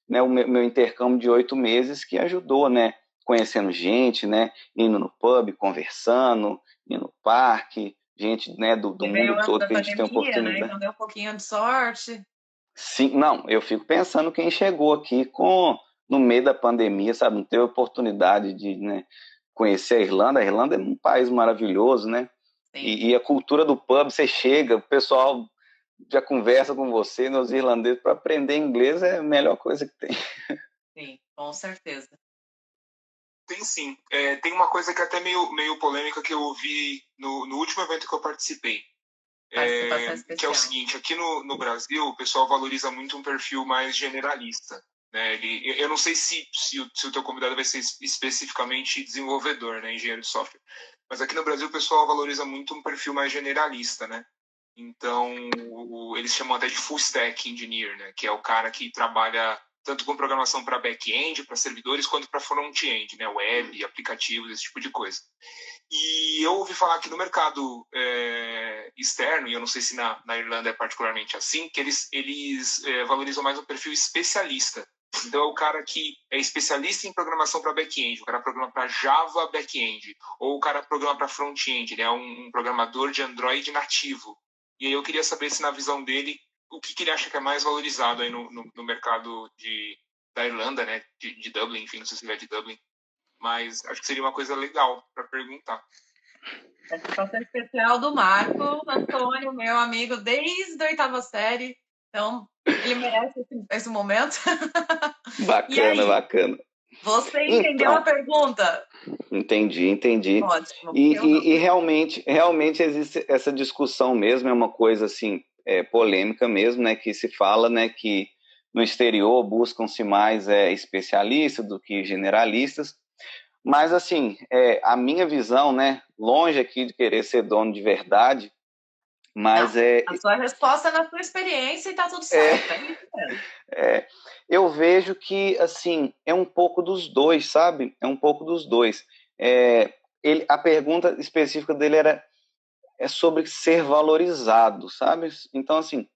meu intercâmbio de 8 meses que ajudou, né? Conhecendo gente, né? Indo no pub, conversando, indo no parque, gente, né, do
E veio
mundo
antes
todo
da
que a gente tem
pandemia, né?
oportunidade.
Então deu um pouquinho de sorte.
Sim, não, eu fico pensando quem chegou aqui no meio da pandemia, sabe, não teve oportunidade de, né, conhecer a Irlanda. A Irlanda é um país maravilhoso, né?
Sim,
E a cultura do pub, você chega, o pessoal já conversa com você, né, os irlandeses, para aprender inglês é a melhor coisa que tem.
sim, com certeza.
Tem sim. Tem uma coisa que é até meio polêmica que eu ouvi no último evento que eu participei.
Participação
Que é o
especial.
seguinte, aqui no Brasil o pessoal valoriza muito um perfil mais generalista. Né? Eu não sei se o teu convidado vai ser especificamente desenvolvedor, né? Engenheiro de software. Mas aqui no Brasil o pessoal valoriza muito um perfil mais generalista, né? Então, eles chamam até de full stack engineer, né? Que é o cara que trabalha tanto com programação para back-end, para servidores, quanto para front-end, né? Web, aplicativos, esse tipo de coisa. E eu ouvi falar que no mercado externo, e eu não sei se na Irlanda é particularmente assim, que eles valorizam mais o perfil especialista. Então é o cara que é especialista em programação para back-end, o cara programa para Java back-end, ou o cara programa para front-end, ele é um programador de Android nativo. E aí eu queria saber se na visão dele, o que ele acha que é mais valorizado aí no mercado da Irlanda, né? De Dublin, enfim, não sei se ele é de Dublin. Mas acho que seria uma coisa legal para perguntar.
Participação especial do Marco Antônio, meu amigo desde a 8ª série. Então, ele merece esse momento. E
Bacana,
aí,
bacana.
Você entendeu a pergunta?
Entendi.
Ótimo.
E realmente existe essa discussão mesmo, é uma coisa assim, polêmica mesmo, né, que se fala, né, que no exterior buscam-se mais especialistas do que generalistas, mas assim, a minha visão, né, longe aqui de querer ser dono de verdade, mas
Não, a sua resposta é na sua experiência e tá tudo certo, é isso mesmo.
eu vejo que, assim, é um pouco dos dois, sabe? É um pouco dos dois. A pergunta específica dele é sobre ser valorizado, sabe? Então, assim,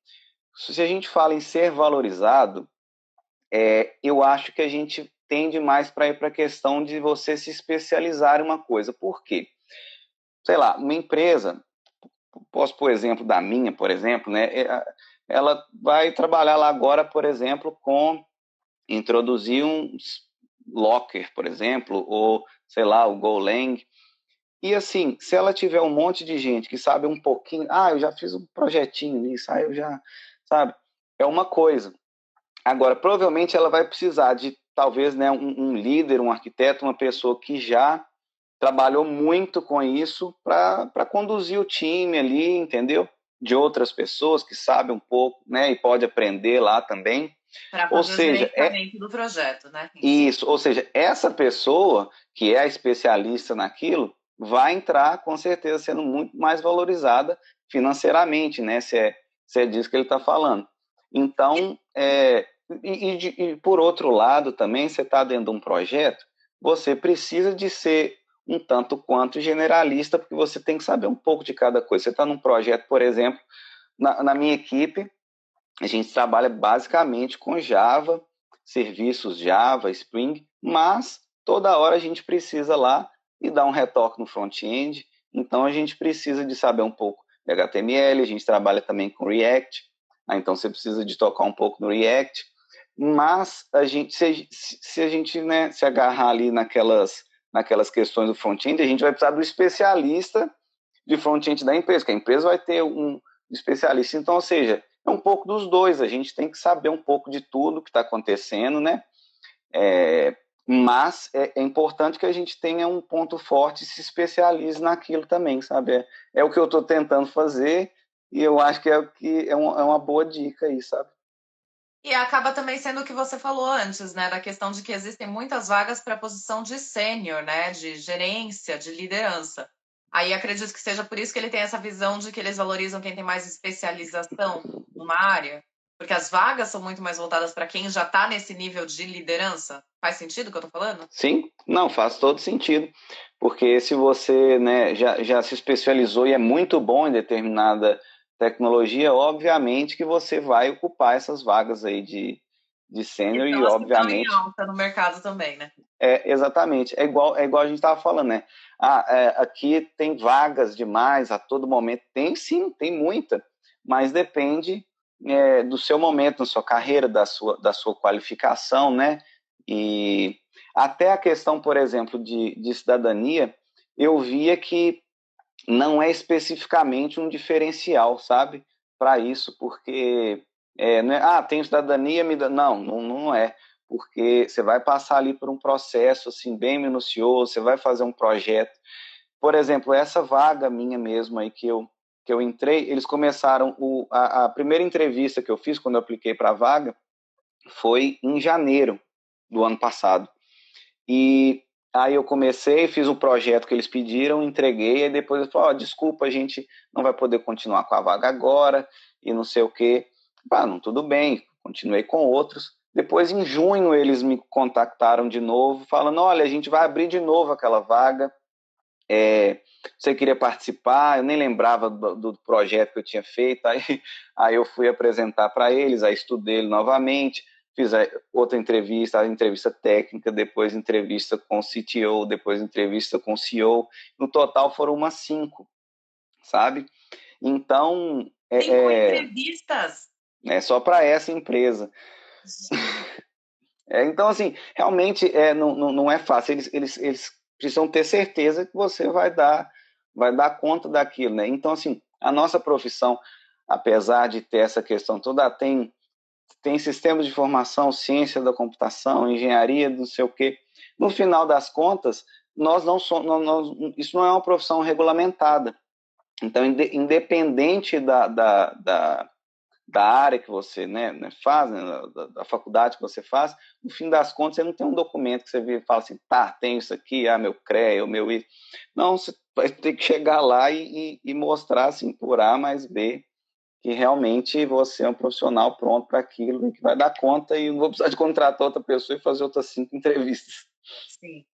se a gente fala em ser valorizado, eu acho que a gente tende mais para ir para a questão de você se especializar em uma coisa. Por quê? Sei lá, uma empresa, posso pôr exemplo da minha, por exemplo, né? Ela vai trabalhar lá agora, por exemplo, com introduzir um Locker, por exemplo, ou, sei lá, o Golang. E assim, se ela tiver um monte de gente que sabe um pouquinho, eu já fiz um projetinho nisso, eu já, sabe? É uma coisa. Agora, provavelmente ela vai precisar de, talvez, né, um líder, um arquiteto, uma pessoa que já trabalhou muito com isso para conduzir o time ali, entendeu? De outras pessoas que sabem um pouco, né, e pode aprender lá também.
Para
Ou
fazer o
seja,
gerenciamento do projeto, né?
isso, ou seja, essa pessoa que é a especialista naquilo vai entrar com certeza sendo muito mais valorizada financeiramente, né? Se é disso que ele está falando. Então, e por outro lado também, você está dentro de um projeto, você precisa de ser um tanto quanto generalista, porque você tem que saber um pouco de cada coisa. Você está num projeto, por exemplo, na minha equipe, a gente trabalha basicamente com Java, serviços Java, Spring, mas toda hora a gente precisa lá e dar um retoque no front-end, então a gente precisa de saber um pouco de HTML, a gente trabalha também com React, então você precisa de tocar um pouco no React, mas se a gente, né, se agarrar ali naquelas questões do front-end, a gente vai precisar do especialista de front-end da empresa, que a empresa vai ter um especialista. Então, ou seja, é um pouco dos dois, a gente tem que saber um pouco de tudo que está acontecendo, né? Mas é importante que a gente tenha um ponto forte e se especialize naquilo também, sabe? É o que eu estou tentando fazer e eu acho que é uma boa dica aí, sabe?
E acaba também sendo o que você falou antes, né? Da questão de que existem muitas vagas para a posição de sênior, né? De gerência, de liderança. Aí acredito que seja por isso que ele tem essa visão de que eles valorizam quem tem mais especialização numa área. Porque as vagas são muito mais voltadas para quem já está nesse nível de liderança. Faz sentido o que eu tô falando?
Sim, não, faz todo sentido. Porque se você, né, já se especializou e é muito bom em determinada tecnologia, obviamente que você vai ocupar essas vagas aí de
E
sênior
são
e,
as que estão em
obviamente,
alta no mercado também, né?
exatamente, é igual a gente estava falando, né? Aqui tem vagas demais a todo momento. Tem sim, tem muita, mas depende do seu momento na sua carreira, da sua qualificação, né? E até a questão, por exemplo, de cidadania, eu via que não é especificamente um diferencial, sabe? Para isso, porque não é, tenho cidadania, me dá. Não é. Porque você vai passar ali por um processo assim, bem minucioso, você vai fazer um projeto. Por exemplo, essa vaga minha mesmo aí que eu entrei, eles começaram. A primeira entrevista que eu fiz quando eu apliquei para a vaga foi em janeiro do ano passado. E aí eu comecei, fiz o projeto que eles pediram, entreguei, e depois eu falei, desculpa, a gente não vai poder continuar com a vaga agora, e não sei o quê. Não, tudo bem, continuei com outros. Depois, em junho, eles me contactaram de novo, falando, olha, a gente vai abrir de novo aquela vaga, você queria participar? Eu nem lembrava do projeto que eu tinha feito, aí eu fui apresentar para eles, aí estudei ele novamente, fiz outra entrevista, a entrevista técnica, depois entrevista com o CTO, depois entrevista com o CEO. No total foram umas 5, sabe? Então,
5 entrevistas?
é só para essa empresa. Então, assim, realmente não é fácil. Eles precisam ter certeza que você vai dar conta daquilo, né? Então, assim, a nossa profissão, apesar de ter essa questão toda, tem tem sistemas de informação, ciência da computação, engenharia, não sei o quê. No final das contas, nós não somos, isso não é uma profissão regulamentada. Então, independente da área que você, né, faz, né, da faculdade que você faz, no fim das contas, você não tem um documento que você vê e fala assim, tá, tenho isso aqui, meu CREA, o meu I. Não, você vai ter que chegar lá e mostrar, assim, por A mais B, que realmente você é um profissional pronto para aquilo e que vai dar conta e não vou precisar de contratar outra pessoa e fazer outras 5 entrevistas.
Sim,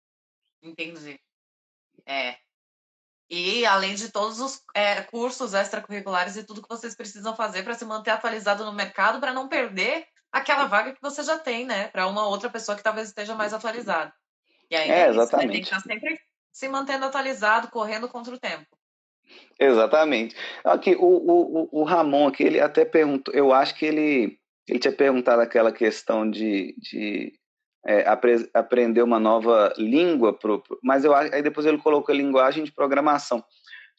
entendi. E além de todos os cursos extracurriculares e tudo que vocês precisam fazer para se manter atualizado no mercado, para não perder aquela vaga que você já tem, né? Para uma outra pessoa que talvez esteja mais atualizada. E aí é isso, né? Tem que
Exatamente.
estar sempre se mantendo atualizado, correndo contra o tempo.
Exatamente. Aqui, o Ramon aqui, ele até perguntou, eu acho que ele tinha perguntado aquela questão de aprender uma nova língua, mas eu acho, aí depois ele colocou linguagem de programação.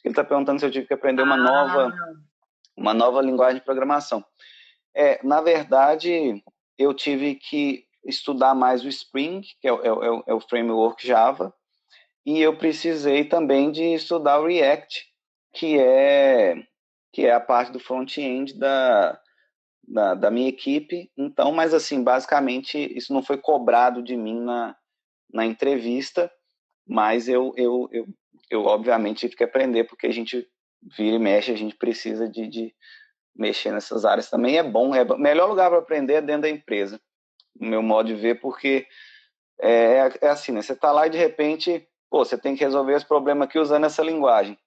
Ele está perguntando se eu tive que aprender uma nova linguagem de programação. Na verdade, eu tive que estudar mais o Spring, que é o framework Java, e eu precisei também de estudar o React, que é a parte do front-end da minha equipe. Então, mas assim, basicamente, isso não foi cobrado de mim na entrevista, mas eu obviamente tive que aprender, porque a gente vira e mexe, a gente precisa de mexer nessas áreas também. É bom, o melhor lugar para aprender é dentro da empresa, no meu modo de ver, porque é assim, né? Você está lá e de repente, você tem que resolver esse problema aqui usando essa linguagem.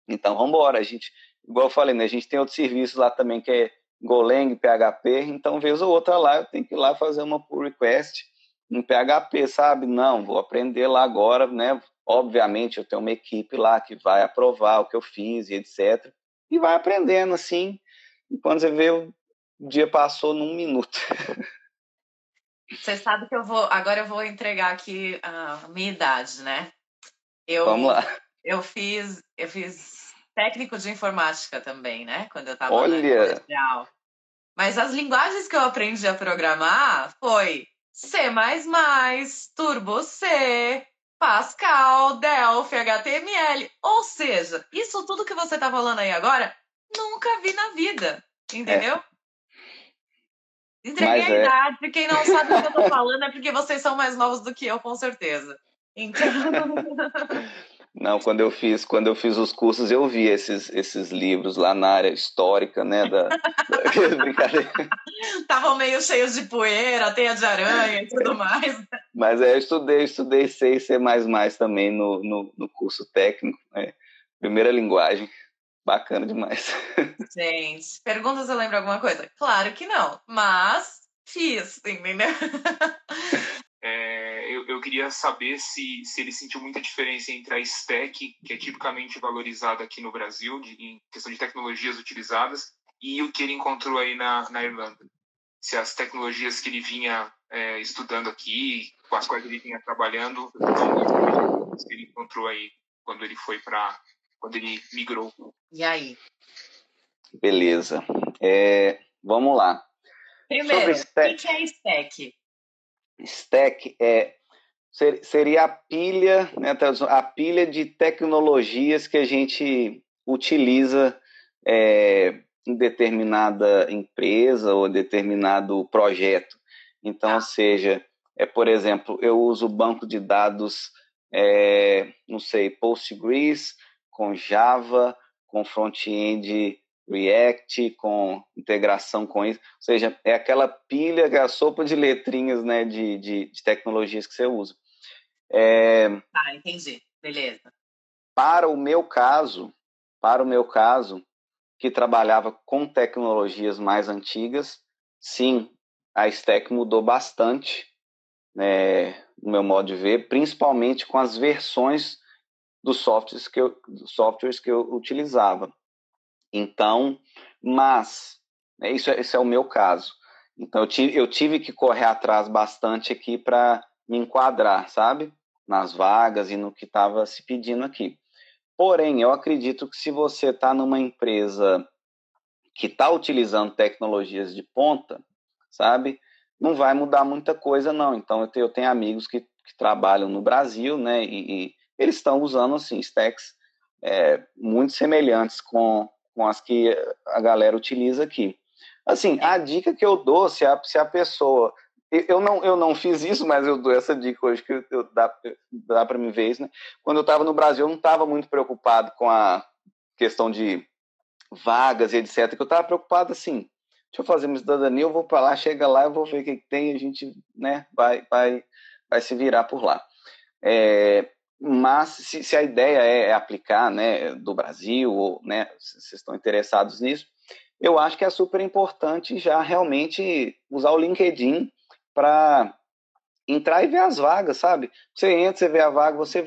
Então, vamos embora. A gente, igual eu falei, né? A gente tem outros serviços lá também, que é Golang, PHP. Então, vez ou outra lá, eu tenho que ir lá fazer uma pull request em PHP, sabe? Não, vou aprender lá agora, né? Obviamente, eu tenho uma equipe lá que vai aprovar o que eu fiz e etc. E vai aprendendo, assim. E quando você vê, o dia passou num minuto.
Você sabe que agora eu vou entregar aqui a minha idade, né?
Vamos lá.
Eu fiz técnico de informática também, né? Quando eu estava no
Olha,
colegial. Mas as linguagens que eu aprendi a programar foi C++, Turbo C, Pascal, Delphi, HTML. Ou seja, isso tudo que você está falando aí agora, nunca vi na vida, entendeu? Entreguei a idade. Quem não sabe o que eu tô falando é porque vocês são mais novos do que eu, com certeza. Então...
Não, quando eu fiz os cursos, eu vi esses livros lá na área histórica, né, brincadeira.
Estavam meio cheios de poeira, teia de aranha e tudo mais.
Mas eu estudei C e C++ também no curso técnico, né? Primeira linguagem, bacana demais.
Gente, pergunta se eu lembro alguma coisa. Claro que não, mas fiz, entendeu?
Eu queria saber se ele sentiu muita diferença entre a stack, que é tipicamente valorizada aqui no Brasil, em questão de tecnologias utilizadas, e o que ele encontrou aí na Irlanda. Se as tecnologias que ele vinha estudando aqui, com as quais ele vinha trabalhando, são as que ele encontrou aí quando ele migrou.
E aí?
Beleza. Vamos lá.
Primeiro, o que é stack?
Stack seria a pilha, né, a pilha de tecnologias que a gente utiliza em determinada empresa ou determinado projeto. Então, ou seja, por exemplo, eu uso banco de dados, não sei, Postgres, com Java, com front-end React, com integração com isso. Ou seja, é aquela pilha, é a sopa de letrinhas, né, de tecnologias que você usa.
Entendi. Beleza.
Para o meu caso, que trabalhava com tecnologias mais antigas, sim, a stack mudou bastante, né, no meu modo de ver, principalmente com as versões dos softwares que eu utilizava. Então, mas, isso é o meu caso. Então, eu tive que correr atrás bastante aqui para me enquadrar, sabe? Nas vagas e no que estava se pedindo aqui. Porém, eu acredito que se você está numa empresa que está utilizando tecnologias de ponta, sabe? Não vai mudar muita coisa, não. Então, eu tenho amigos que trabalham no Brasil, né? E eles estão usando, assim, stacks muito semelhantes com as que a galera utiliza aqui. Assim, a dica que eu dou, se a pessoa... Eu não fiz isso, mas eu dou essa dica hoje, que dá para me ver isso, né? Quando eu estava no Brasil, eu não estava muito preocupado com a questão de vagas e etc, que eu estava preocupado assim, deixa eu fazer minha cidadania, eu vou para lá, chega lá, eu vou ver o que tem, a gente, né, vai se virar por lá. Mas se a ideia é aplicar, né, do Brasil, ou, né, se vocês estão interessados nisso, eu acho que é super importante já realmente usar o LinkedIn para entrar e ver as vagas, sabe? Você entra, você vê a vaga, você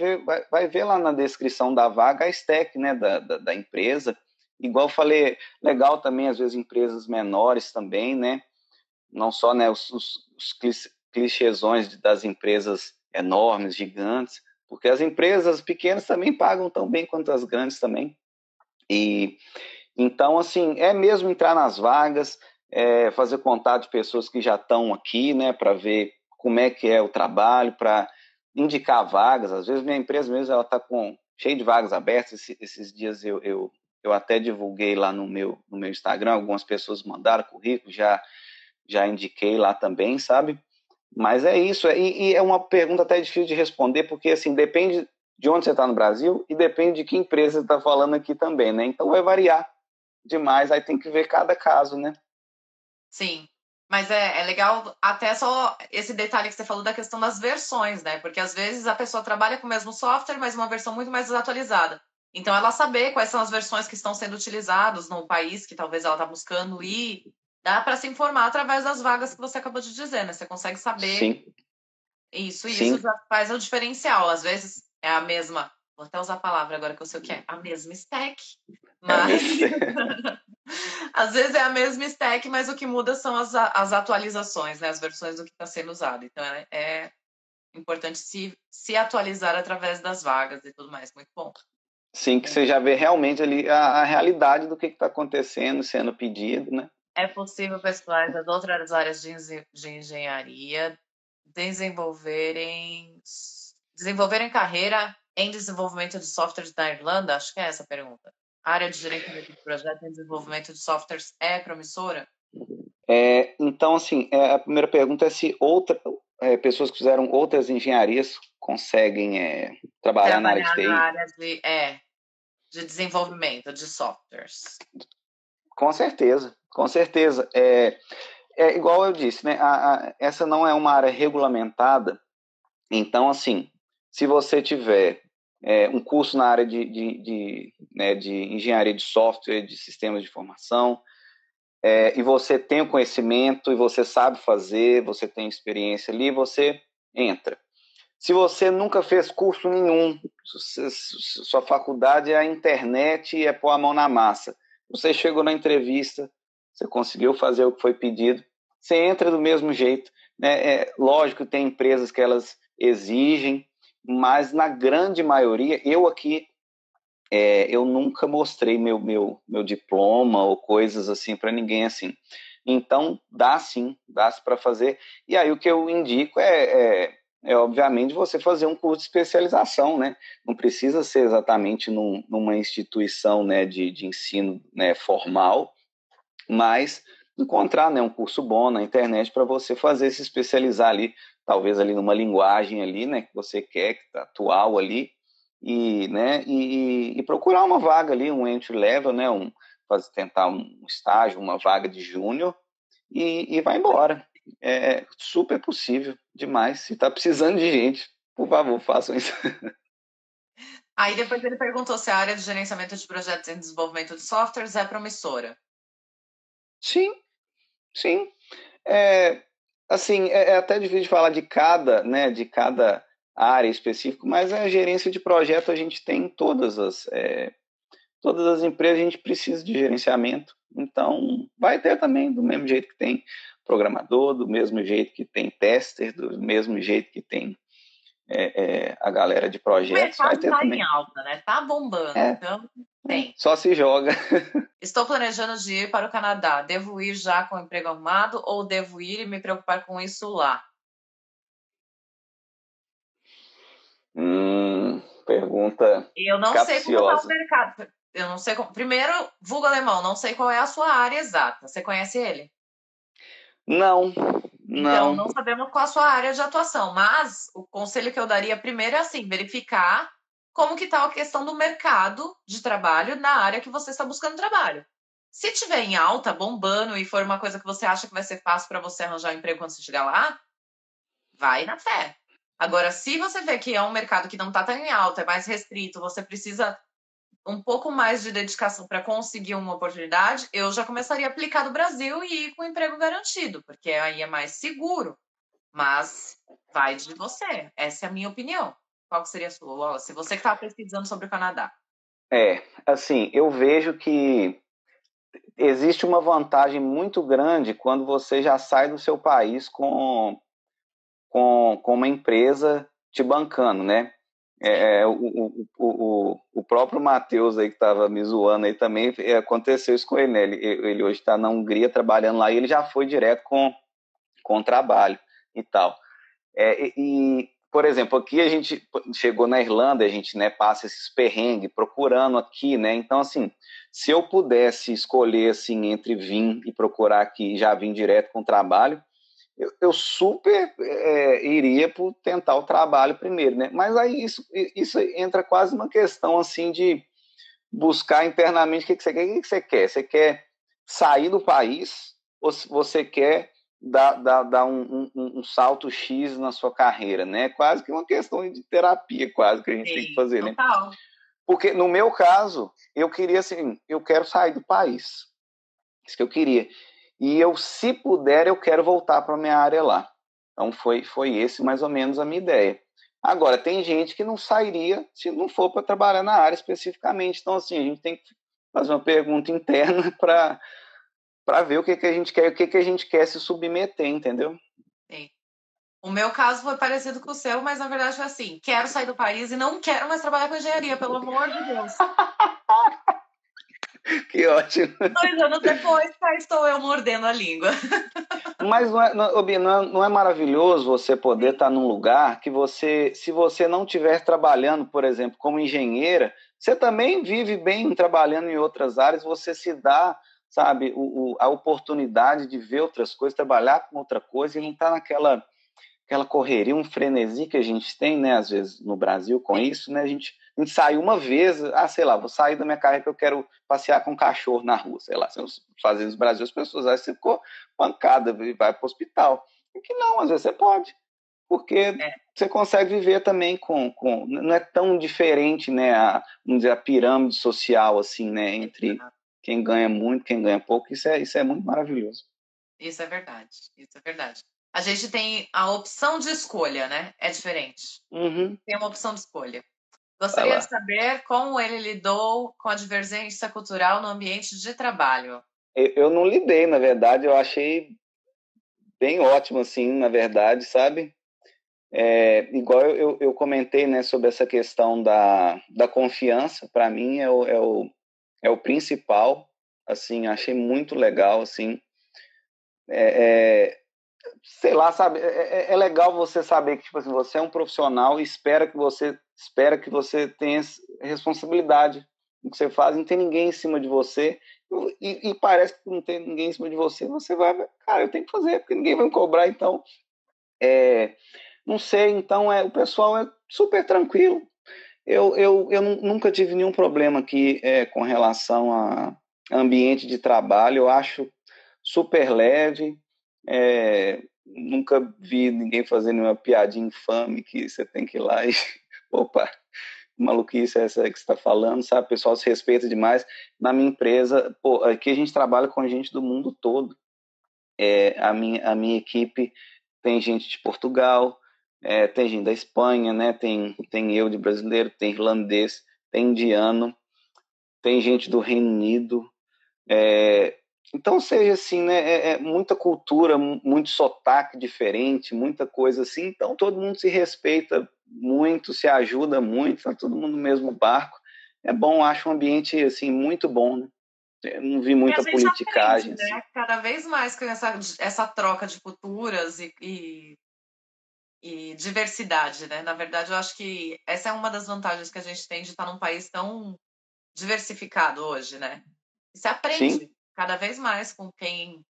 vai ver lá na descrição da vaga a stack, né, da empresa. Igual eu falei, legal também, às vezes, empresas menores também, né? Não só, né, os clichêsões das empresas enormes, gigantes, porque as empresas pequenas também pagam tão bem quanto as grandes também. E então, assim, é mesmo entrar nas vagas, fazer contato de pessoas que já estão aqui, né, para ver como é que é o trabalho, para indicar vagas. Às vezes minha empresa mesmo, ela está cheia de vagas abertas. Esses dias eu até divulguei lá no meu Instagram, algumas pessoas mandaram currículo, já indiquei lá também, sabe? Mas é isso, e é uma pergunta até difícil de responder, porque assim, depende de onde você está no Brasil e depende de que empresa você está falando aqui também, né? Então vai variar demais, aí tem que ver cada caso, né?
Sim, mas é legal até só esse detalhe que você falou da questão das versões, né? Porque às vezes a pessoa trabalha com o mesmo software, mas uma versão muito mais desatualizada. Então, ela saber quais são as versões que estão sendo utilizadas no país que talvez ela está buscando ir, dá para se informar através das vagas que você acabou de dizer, né? Você consegue saber
Sim,
isso, e isso
sim.
já faz o diferencial. Às vezes é a mesma, vou até usar a palavra agora que eu sei o que é, a mesma stack,
É
mas
mesmo.
às vezes é a mesma stack, mas o que muda são as atualizações, né? As versões do que está sendo usado. Então é importante se atualizar através das vagas e tudo mais. Muito bom.
Sim, que você já vê realmente ali a realidade do que está acontecendo, sendo pedido, né?
É possível pessoas das outras áreas de engenharia desenvolverem carreira em desenvolvimento de softwares na Irlanda? Acho que é essa a pergunta. A área de gerenciamento de projetos e desenvolvimento de softwares é promissora?
Então, assim, a primeira pergunta é se pessoas que fizeram outras engenharias conseguem trabalhar na área de
Trabalhar na
TI.
área de desenvolvimento de softwares.
Com certeza, com certeza. Igual eu disse, né? Essa não é uma área regulamentada. Então, assim, se você tiver um curso na área né, de engenharia de software, de sistemas de informação, e você tem o conhecimento, e você sabe fazer, você tem experiência ali, você entra. Se você nunca fez curso nenhum, sua faculdade é a internet e é pôr a mão na massa, você chegou na entrevista, você conseguiu fazer o que foi pedido, você entra do mesmo jeito, né? Lógico que tem empresas que elas exigem, mas na grande maioria, eu aqui, eu nunca mostrei meu diploma ou coisas assim para ninguém assim. Então, dá sim, dá-se para fazer. E aí o que eu indico obviamente, você fazer um curso de especialização, né? Não precisa ser exatamente numa instituição, né, de ensino, né, formal, mas encontrar, né, um curso bom na internet para você fazer, se especializar ali, talvez ali numa linguagem ali, né, que você quer, que está atual ali, né, e procurar uma vaga ali, um entry level, né, tentar um estágio, uma vaga de júnior e vai embora. É super possível, demais. Se está precisando de gente, por favor, façam isso.
Aí depois ele perguntou se a área de gerenciamento de projetos em desenvolvimento de softwares é promissora.
Sim, sim. Assim, é até difícil de falar né, de cada área específica, mas a gerência de projeto a gente tem em todas as empresas, a gente precisa de gerenciamento. Então, vai ter também, do mesmo jeito que tem programador, do mesmo jeito que tem tester, do mesmo jeito que tem a galera de
O
projetos, vai
mercado
ter
está em
também.
alta, né? Tá bombando, então tem.
Só se joga.
Estou planejando de ir para o Canadá. Devo ir já com o emprego arrumado ou devo ir e me preocupar com isso lá?
Pergunta
E eu não sei como está o
capciosa.
mercado. Eu não sei como... Primeiro, vulgo alemão, não sei qual é a sua área exata. Você conhece ele?
Não,
Então,
não.
não sabemos qual a sua área de atuação, mas o conselho que eu daria primeiro é assim, verificar como que está a questão do mercado de trabalho na área que você está buscando trabalho. Se tiver em alta, bombando e for uma coisa que você acha que vai ser fácil para você arranjar um emprego quando você chegar lá, vai na fé. Agora, se você vê que é um mercado que não está tão em alta, é mais restrito, você precisa um pouco mais de dedicação para conseguir uma oportunidade, eu já começaria a aplicar no Brasil e ir com emprego garantido, porque aí é mais seguro. Mas vai de você. Essa é a minha opinião. Qual que seria a sua, Wallace? Se você que estava pesquisando sobre o Canadá.
Assim, eu vejo que existe uma vantagem muito grande quando você já sai do seu país com uma empresa te bancando, né? O próprio Matheus aí que estava me zoando aí também, aconteceu isso com ele, né? Ele hoje está na Hungria trabalhando lá e ele já foi direto com trabalho e tal. Por exemplo, aqui a gente chegou na Irlanda, a gente, né, passa esses perrengues procurando aqui, né? Então, assim, se eu pudesse escolher, assim, entre vir e procurar aqui, já vim direto com trabalho, eu super iria por tentar o trabalho primeiro, né? Mas aí isso entra quase uma questão, assim, de buscar internamente o que você quer. O que você quer? Você quer sair do país ou você quer dar um salto X na sua carreira, né? Quase que uma questão de terapia, quase que a gente tem que
Sim,
fazer, né?
total.
Porque no meu caso, eu queria assim, eu quero sair do país. Isso que eu queria. E eu, se puder, eu quero voltar para minha área lá. Então foi esse mais ou menos a minha ideia. Agora, tem gente que não sairia se não for para trabalhar na área especificamente. Então, assim, a gente tem que fazer uma pergunta interna para ver o que a gente quer, o que a gente quer se submeter, entendeu?
Sim. O meu caso foi parecido com o seu, mas na verdade foi assim: quero sair do país e não quero mais trabalhar com engenharia, pelo amor de Deus.
Que ótimo.
2 anos depois, cá estou eu mordendo a língua.
Mas não é maravilhoso você poder
Sim.
estar num lugar que você, se você não estiver trabalhando, por exemplo, como engenheira, você também vive bem trabalhando em outras áreas, você se dá, sabe, a oportunidade de ver outras coisas, trabalhar com outra coisa e não estar aquela correria, um frenesi que a gente tem, né, às vezes no Brasil com
Sim.
isso, né, a gente sai uma vez, sei lá, vou sair da minha carreira que eu quero passear com um cachorro na rua, sei lá, se eu fazer no Brasil, as pessoas acham que você ficou pancada e vai para o hospital. E que não, às vezes você pode, porque
É.
você consegue viver também não é tão diferente, né, vamos dizer, a pirâmide social, assim, né, entre quem ganha muito, quem ganha pouco, isso é muito maravilhoso.
Isso é verdade. Isso é verdade. A gente tem a opção de escolha, né? É diferente.
Uhum,
Tem uma opção de escolha.
vai
Gostaria de
lá.
saber como ele lidou com a divergência cultural no ambiente de trabalho.
Eu não lidei, na verdade, eu achei bem ótimo, assim, na verdade, sabe? Igual eu comentei, né, sobre essa questão da confiança, para mim é o principal, assim, achei muito legal, assim, é, sei lá, sabe, é legal você saber que, tipo assim, você é um profissional e espera que você tenha responsabilidade no que você faz, não tem ninguém em cima de você, e parece que não tem ninguém em cima de você, você vai, cara, eu tenho que fazer, porque ninguém vai me cobrar, então, não sei, então o pessoal é super tranquilo. Eu nunca tive nenhum problema aqui com relação a ambiente de trabalho, eu acho super leve, nunca vi ninguém fazendo uma piadinha infame que você tem que ir lá e, opa, que maluquice é essa que você está falando, sabe? O pessoal se respeita demais. Na minha empresa, pô, aqui a gente trabalha com gente do mundo todo. A minha equipe tem gente de Portugal, tem gente da Espanha, né? Tem eu de brasileiro, tem irlandês, tem indiano, tem gente do Reino Unido. Então, seja assim, né? Muita cultura, muito sotaque diferente, muita coisa assim. Então, todo mundo se respeita muito, se ajuda muito, tá todo mundo no mesmo barco. É bom, acho um ambiente assim muito bom, né? Eu não vi
E a
muita
gente
politicagem,
aprende,
assim.
né? Cada vez mais com essa troca de culturas e diversidade, né? Na verdade, eu acho que essa é uma das vantagens que a gente tem de estar num país tão diversificado hoje, né? E você
Sim,
aprende cada vez mais com quem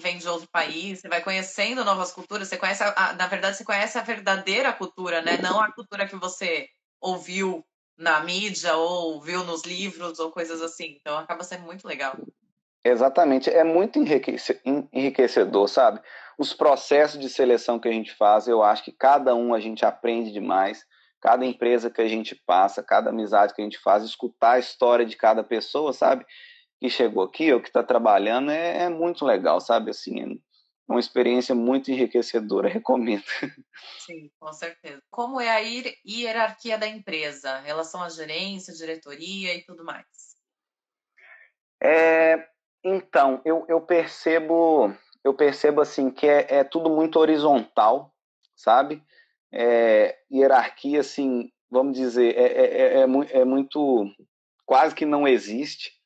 vem de outro país, você vai conhecendo novas culturas, você conhece, na verdade, você conhece a verdadeira cultura, né? Não a cultura que você ouviu na mídia ou viu nos livros ou coisas assim. Então acaba sendo muito legal.
exatamente. É muito enriquecedor, sabe? Os processos de seleção que a gente faz, eu acho que cada um a gente aprende demais. Cada
Sim.
empresa que a gente passa, cada amizade que a gente faz, escutar a história de cada pessoa, sabe? Que chegou aqui ou que está trabalhando é muito legal, sabe? Assim, é uma experiência muito enriquecedora, recomendo.
Sim, com certeza. Como é a hierarquia da empresa, relação à gerência, diretoria e tudo mais?
Então, eu percebo assim que é tudo muito horizontal, sabe? Hierarquia, assim, vamos dizer, é muito, quase que não existe.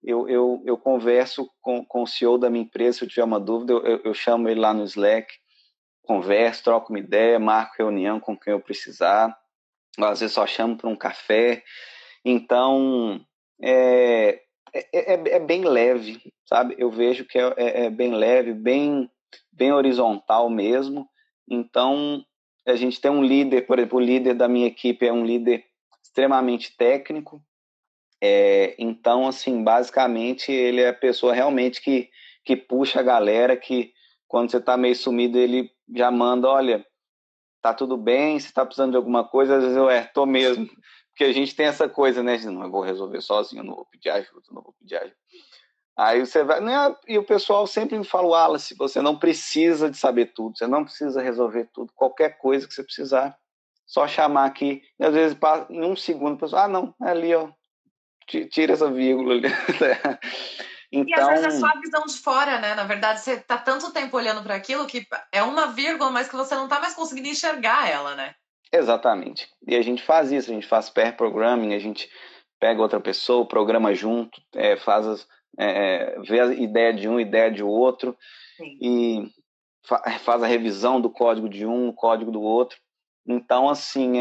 Eu converso com o CEO da minha empresa, se eu tiver uma dúvida, eu chamo ele lá no Slack, converso, troco uma ideia, marco reunião com quem eu precisar, às vezes só chamo para um café. Então, é, é bem leve, sabe? Eu vejo que é bem leve, bem horizontal mesmo. Então, a gente tem um líder, por exemplo, o líder da minha equipe é um líder extremamente técnico. Então, assim, basicamente, ele é a pessoa realmente que puxa a galera, que quando você está meio sumido, ele já manda, olha, tá tudo bem, se tá precisando de alguma coisa, às vezes tô mesmo. Porque a gente tem essa coisa, né? De, não, eu vou resolver sozinho, eu não vou pedir ajuda, não vou pedir ajuda. Aí você vai, né? E o pessoal sempre me fala, Wallace, você não precisa de saber tudo, você não precisa resolver tudo, qualquer coisa que você precisar, só chamar aqui. E às vezes, em um segundo, o pessoal, não, é ali, ó, tira essa vírgula ali.
E às vezes é só
Então,
a visão de fora, né? Na verdade, você tá tanto tempo olhando para aquilo que é uma vírgula, mas que você não tá mais conseguindo enxergar ela, né?
exatamente. E a gente faz isso, a gente faz pair programming, a gente pega outra pessoa, programa junto, vê a ideia de um, ideia de outro,
Sim.
e faz a revisão do código de um, o código do outro. Então, assim,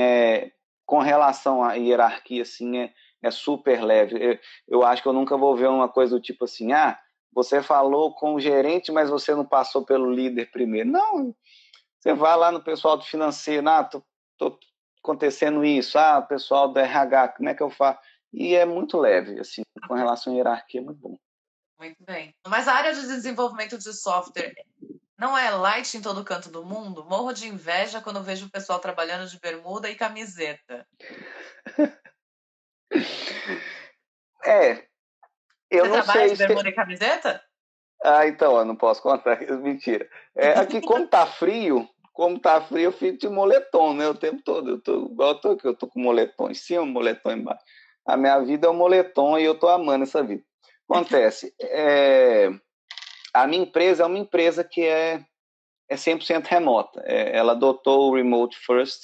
com relação à hierarquia, assim, é super leve. Eu acho que eu nunca vou ver uma coisa do tipo assim, você falou com o gerente, mas você não passou pelo líder primeiro. Não, você vai lá no pessoal do financeiro, tô acontecendo isso, o pessoal do RH, como é que eu faço? E é muito leve, assim, com relação à hierarquia, é muito bom.
Muito bem. Mas a área de desenvolvimento de software não é light em todo canto do mundo? Morro de inveja quando vejo o pessoal trabalhando de bermuda e camiseta.
É, eu
Você
não
trabalha
sei
de bermuda e camiseta?
então, eu não posso contar, mentira. Aqui, como tá frio, eu fico de moletom, né, o tempo todo. Igual eu tô aqui, eu tô com moletom em cima, moletom embaixo. A minha vida é um moletom e eu tô amando essa vida. Acontece, a minha empresa é uma empresa que é 100% remota. Ela adotou o remote first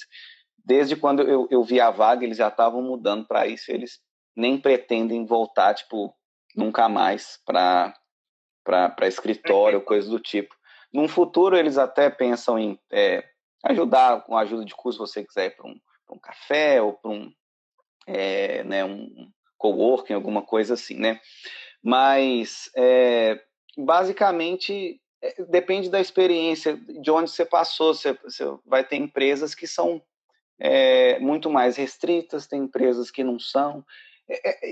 desde quando eu vi a vaga, eles já estavam mudando para isso, eles nem pretendem voltar, tipo, nunca mais para escritório ou
Perfeito.
coisa do tipo. Num futuro, eles até pensam em ajudar com a ajuda de custo, se você quiser ir para um café ou para um coworking, alguma coisa assim, né? Mas, basicamente, depende da experiência, de onde você passou. Você vai ter empresas que são muito mais restritas, tem empresas que não são.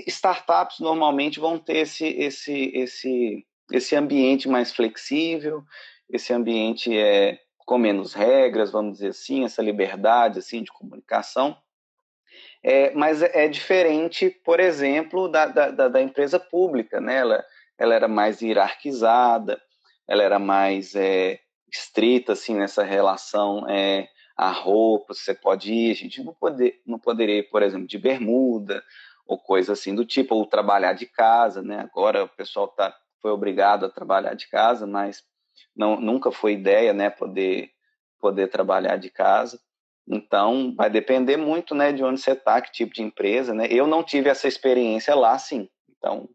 Startups normalmente vão ter esse ambiente mais flexível, esse ambiente com menos regras, vamos dizer assim, essa liberdade assim de comunicação. Mas é diferente, por exemplo, da empresa pública, né? Ela era mais hierarquizada, ela era mais estrita assim nessa relação a roupa, você pode ir, a gente não poderia ir, por exemplo, de bermuda ou coisa assim do tipo, ou trabalhar de casa, né? Agora o pessoal foi obrigado a trabalhar de casa, mas nunca foi ideia, né? Poder trabalhar de casa. Então, vai depender muito, né, de onde você está, que tipo de empresa, né? Eu não tive essa experiência lá, sim. Então,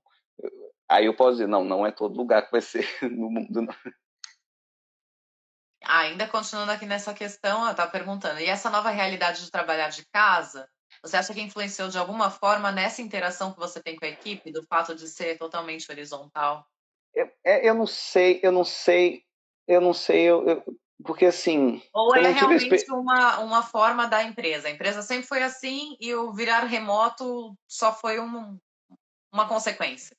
Aí eu posso dizer, não é todo lugar que vai ser no mundo, não.
Ainda continuando aqui nessa questão, eu estava perguntando, e essa nova realidade de trabalhar de casa, você acha que influenciou de alguma forma nessa interação que você tem com a equipe, do fato de ser totalmente horizontal?
Eu não sei, porque assim,
Ou
eu
é
não tive
realmente uma forma da empresa? A empresa sempre foi assim e o virar remoto só foi uma consequência?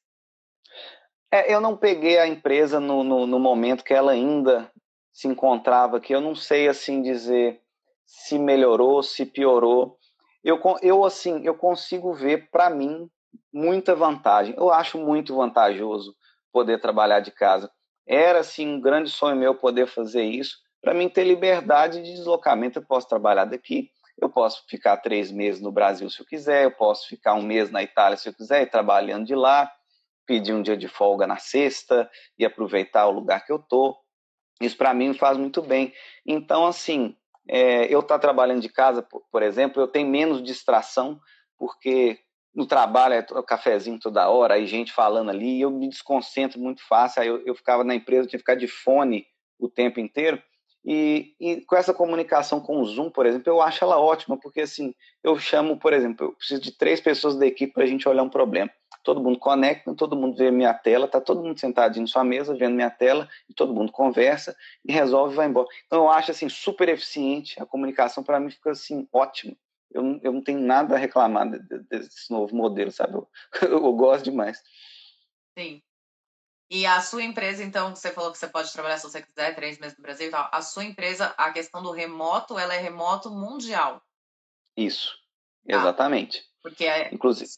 eu não peguei a empresa no momento que ela ainda se encontrava aqui. Eu não sei assim dizer se melhorou, se piorou. Assim, eu consigo ver para mim muita vantagem. Eu acho muito vantajoso poder trabalhar de casa. Era assim um grande sonho meu poder fazer isso. Para mim ter liberdade de deslocamento, eu posso trabalhar daqui. Eu posso ficar 3 meses no Brasil se eu quiser, eu posso ficar um mês na Itália se eu quiser, ir trabalhando de lá, pedir um dia de folga na sexta e aproveitar o lugar que eu tô. Isso para mim me faz muito bem. Então, assim, eu estar trabalhando de casa, por exemplo, eu tenho menos distração, porque no trabalho é cafezinho toda hora, aí gente falando ali, e eu me desconcentro muito fácil. Aí eu ficava na empresa, eu tinha que ficar de fone o tempo inteiro. E com essa comunicação com o Zoom, por exemplo, eu acho ela ótima, porque assim, eu chamo, por exemplo, eu preciso de 3 pessoas da equipe para a gente olhar um problema. Todo mundo conecta, todo mundo vê minha tela, tá todo mundo sentadinho na sua mesa, vendo minha tela, e todo mundo conversa e resolve e vai embora. Então eu acho assim super eficiente, a comunicação para mim fica assim ótima. Eu não tenho nada a reclamar desse novo modelo, sabe? Eu gosto demais.
Sim. E a sua empresa, então, você falou que você pode trabalhar se você quiser, 3 meses no Brasil e tal. A sua empresa, a questão do remoto, ela é remoto mundial,
Isso,
tá?
exatamente.
Porque
Inclusive,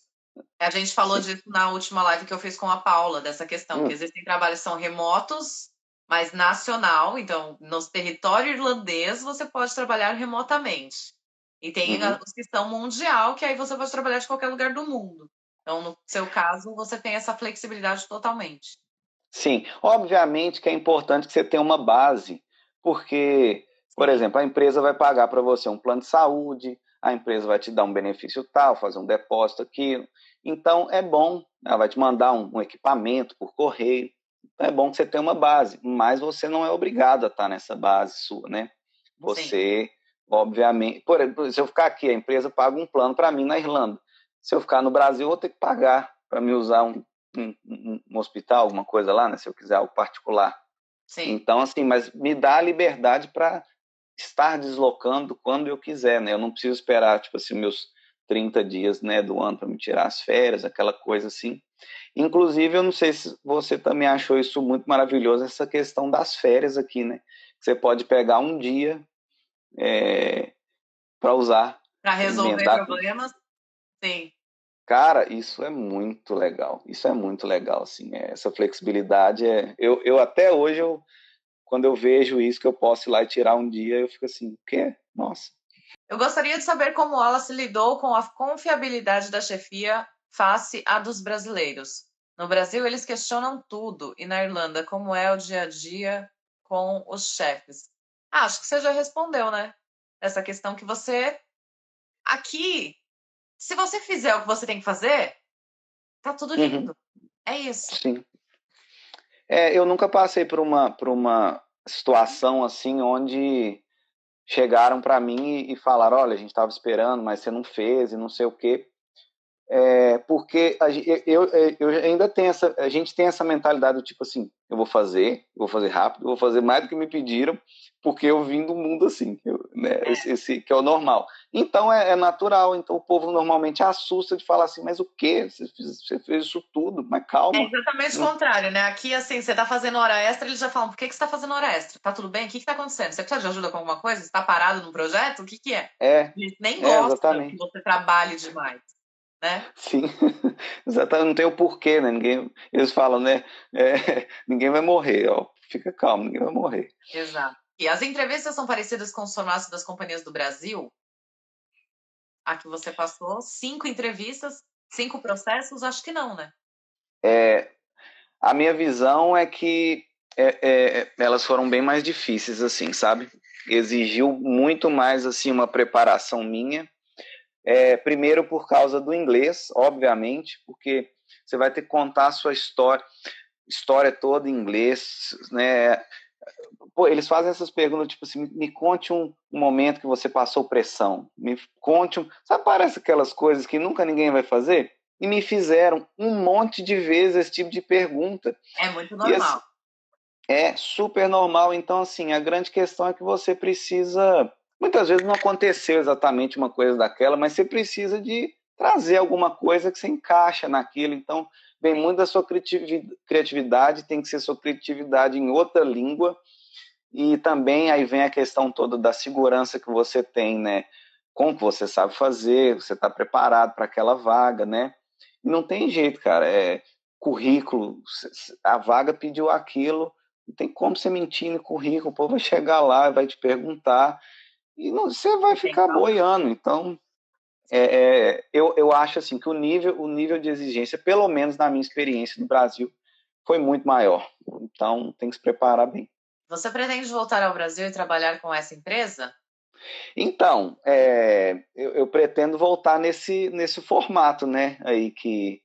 a gente falou
sim.
disso na última live que eu fiz com a Paula, dessa questão, que existem trabalhos que são remotos, mas nacional, então, no território irlandês, você pode trabalhar remotamente. E tem
Uhum.
os que são mundial, que aí você pode trabalhar de qualquer lugar do mundo. Então, no seu caso, você tem essa flexibilidade totalmente.
Sim, obviamente que é importante que você tenha uma base, porque, por
Sim,
exemplo, a empresa vai pagar para você um plano de saúde, a empresa vai te dar um benefício tal, fazer um depósito aqui. Então, é bom, ela vai te mandar um equipamento por correio. Então, é bom que você tenha uma base, mas você não é obrigado a estar nessa base sua, né?
sim,
Você, obviamente, por exemplo, se eu ficar aqui, a empresa paga um plano para mim na Irlanda. Se eu ficar no Brasil, eu vou ter que pagar para me usar um hospital, alguma coisa lá, né? Se eu quiser algo particular.
sim.
Então, assim, mas me dá a liberdade para estar deslocando quando eu quiser, né? Eu não preciso esperar, tipo assim, meus 30 dias, né, do ano para me tirar as férias, aquela coisa assim. Inclusive, eu não sei se você também achou isso muito maravilhoso, essa questão das férias aqui, né? Você pode pegar um dia para usar,
Para resolver
emendar.
problemas, sim.
Cara, isso é muito legal. Isso é muito legal, assim. Essa flexibilidade Eu até hoje, quando eu vejo isso, que eu posso ir lá e tirar um dia, eu fico assim, o quê? Nossa.
Eu gostaria de saber como ela se lidou com a confiabilidade da chefia face à dos brasileiros. No Brasil, eles questionam tudo, e na Irlanda, como é o dia a dia com os chefes? Acho que você já respondeu, né? Essa questão que você. Aqui, se você fizer o que você tem que fazer, tá tudo
Uhum,
lindo. É isso.
sim. Eu nunca passei por uma situação assim onde chegaram para mim e falaram, olha, a gente estava esperando, mas você não fez e não sei o quê. Porque eu ainda tenho a gente tem essa mentalidade do tipo assim, eu vou fazer rápido, eu vou fazer mais do que me pediram, porque eu vim do mundo assim, né, esse que é o normal. Então é natural, então o povo normalmente assusta de falar assim, mas o quê? Você fez isso tudo, mas
É
calma.
exatamente o contrário, né? Aqui, assim, você tá fazendo hora extra, eles já falam, por que você tá fazendo hora extra? Tá tudo bem? O que tá acontecendo? Você precisa de ajuda com alguma coisa? Você tá parado num projeto? O que é?
É,
Eles nem gostam que
exatamente.
você trabalhe demais, né?
Sim, exatamente, não tem o porquê, né? Eles falam, né? Ninguém vai morrer, ó. Fica calmo, ninguém vai morrer.
Exato. E as entrevistas são parecidas com os formatos das companhias do Brasil? A que você passou, 5 entrevistas, 5 processos? Acho que não, né?
A minha visão é que elas foram bem mais difíceis, assim, sabe? Exigiu muito mais, assim, uma preparação minha. Primeiro por causa do inglês, obviamente, porque você vai ter que contar a sua história toda em inglês, né? Pô, eles fazem essas perguntas, tipo assim, me conte um momento que você passou pressão, me conte Sabe, parece aquelas coisas que nunca ninguém vai fazer? E me fizeram um monte de vezes esse tipo de pergunta.
É muito
E assim,
normal.
é super normal. Então, assim, a grande questão é que você precisa... Muitas vezes não aconteceu exatamente uma coisa daquela, mas você precisa de trazer alguma coisa que você encaixa naquilo. Então, vem muito da sua criatividade, tem que ser sua criatividade em outra língua. E também aí vem a questão toda da segurança que você tem, né? Como que você sabe fazer, você está preparado para aquela vaga, né? E não tem jeito, cara. Currículo, a vaga pediu aquilo, não tem como você mentir no currículo, o povo vai chegar lá, vai te perguntar, e não, você vai ficar boiando. Então, eu acho assim que o nível de exigência, pelo menos na minha experiência no Brasil, foi muito maior. Então, tem que se preparar bem.
Você pretende voltar ao Brasil e trabalhar com essa empresa?
Então, eu pretendo voltar nesse formato, né, aí que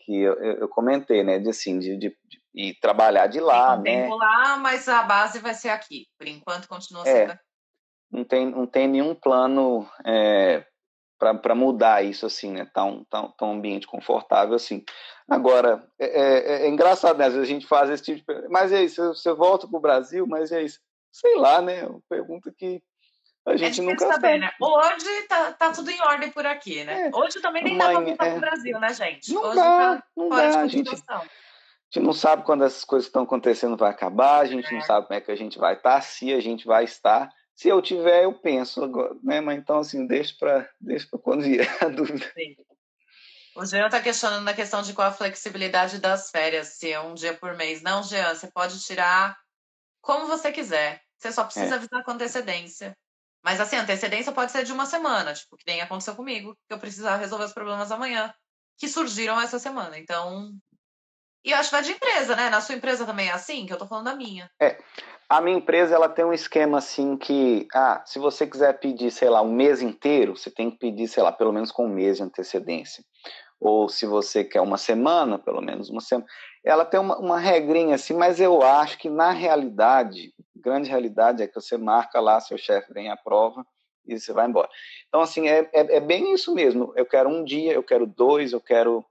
eu comentei, né, de ir trabalhar de lá,
Tem um tempo
né,
lá, mas a base vai ser aqui. Por enquanto, continua sendo aqui.
não tem nenhum plano para mudar isso, assim, né, tão ambiente confortável assim. Agora, é engraçado, né, às vezes a gente faz esse tipo de... Mas é isso, você volta para o Brasil, mas é isso. Sei lá, né, uma pergunta que a
É
gente
difícil
nunca
saber,
sabe.
né? Hoje tá tudo em ordem por aqui, né? Hoje também nem dá para
Amanhã,
voltar pro Brasil, né, gente?
não
Hoje tá
dá, não
fora de
dá,
cogitação.
a gente não sabe quando essas coisas que estão acontecendo vai acabar, a gente não sabe como é que a gente vai estar, se a gente vai estar. Se eu tiver, eu penso agora, né? Mas então, assim, deixa para quando vier a dúvida.
Sim. O Jean está questionando na questão de qual a flexibilidade das férias, se é um dia por mês. Não, Jean, você pode tirar como você quiser. Você só precisa
É.
avisar com antecedência. Mas assim, a antecedência pode ser de uma semana, tipo, que nem aconteceu comigo, que eu precisava resolver os problemas amanhã, que surgiram essa semana. Então, e eu acho que vai de empresa, né? Na sua empresa também é assim, que eu tô falando da minha.
A minha empresa, ela tem um esquema assim que, se você quiser pedir, sei lá, um mês inteiro, você tem que pedir, sei lá, pelo menos com um mês de antecedência. Ou se você quer uma semana, pelo menos uma semana. Ela tem uma regrinha assim, mas eu acho que na realidade, grande realidade é que você marca lá, seu chefe vem à prova e você vai embora. Então, assim, é bem isso mesmo. Eu quero um dia, eu quero dois, eu quero...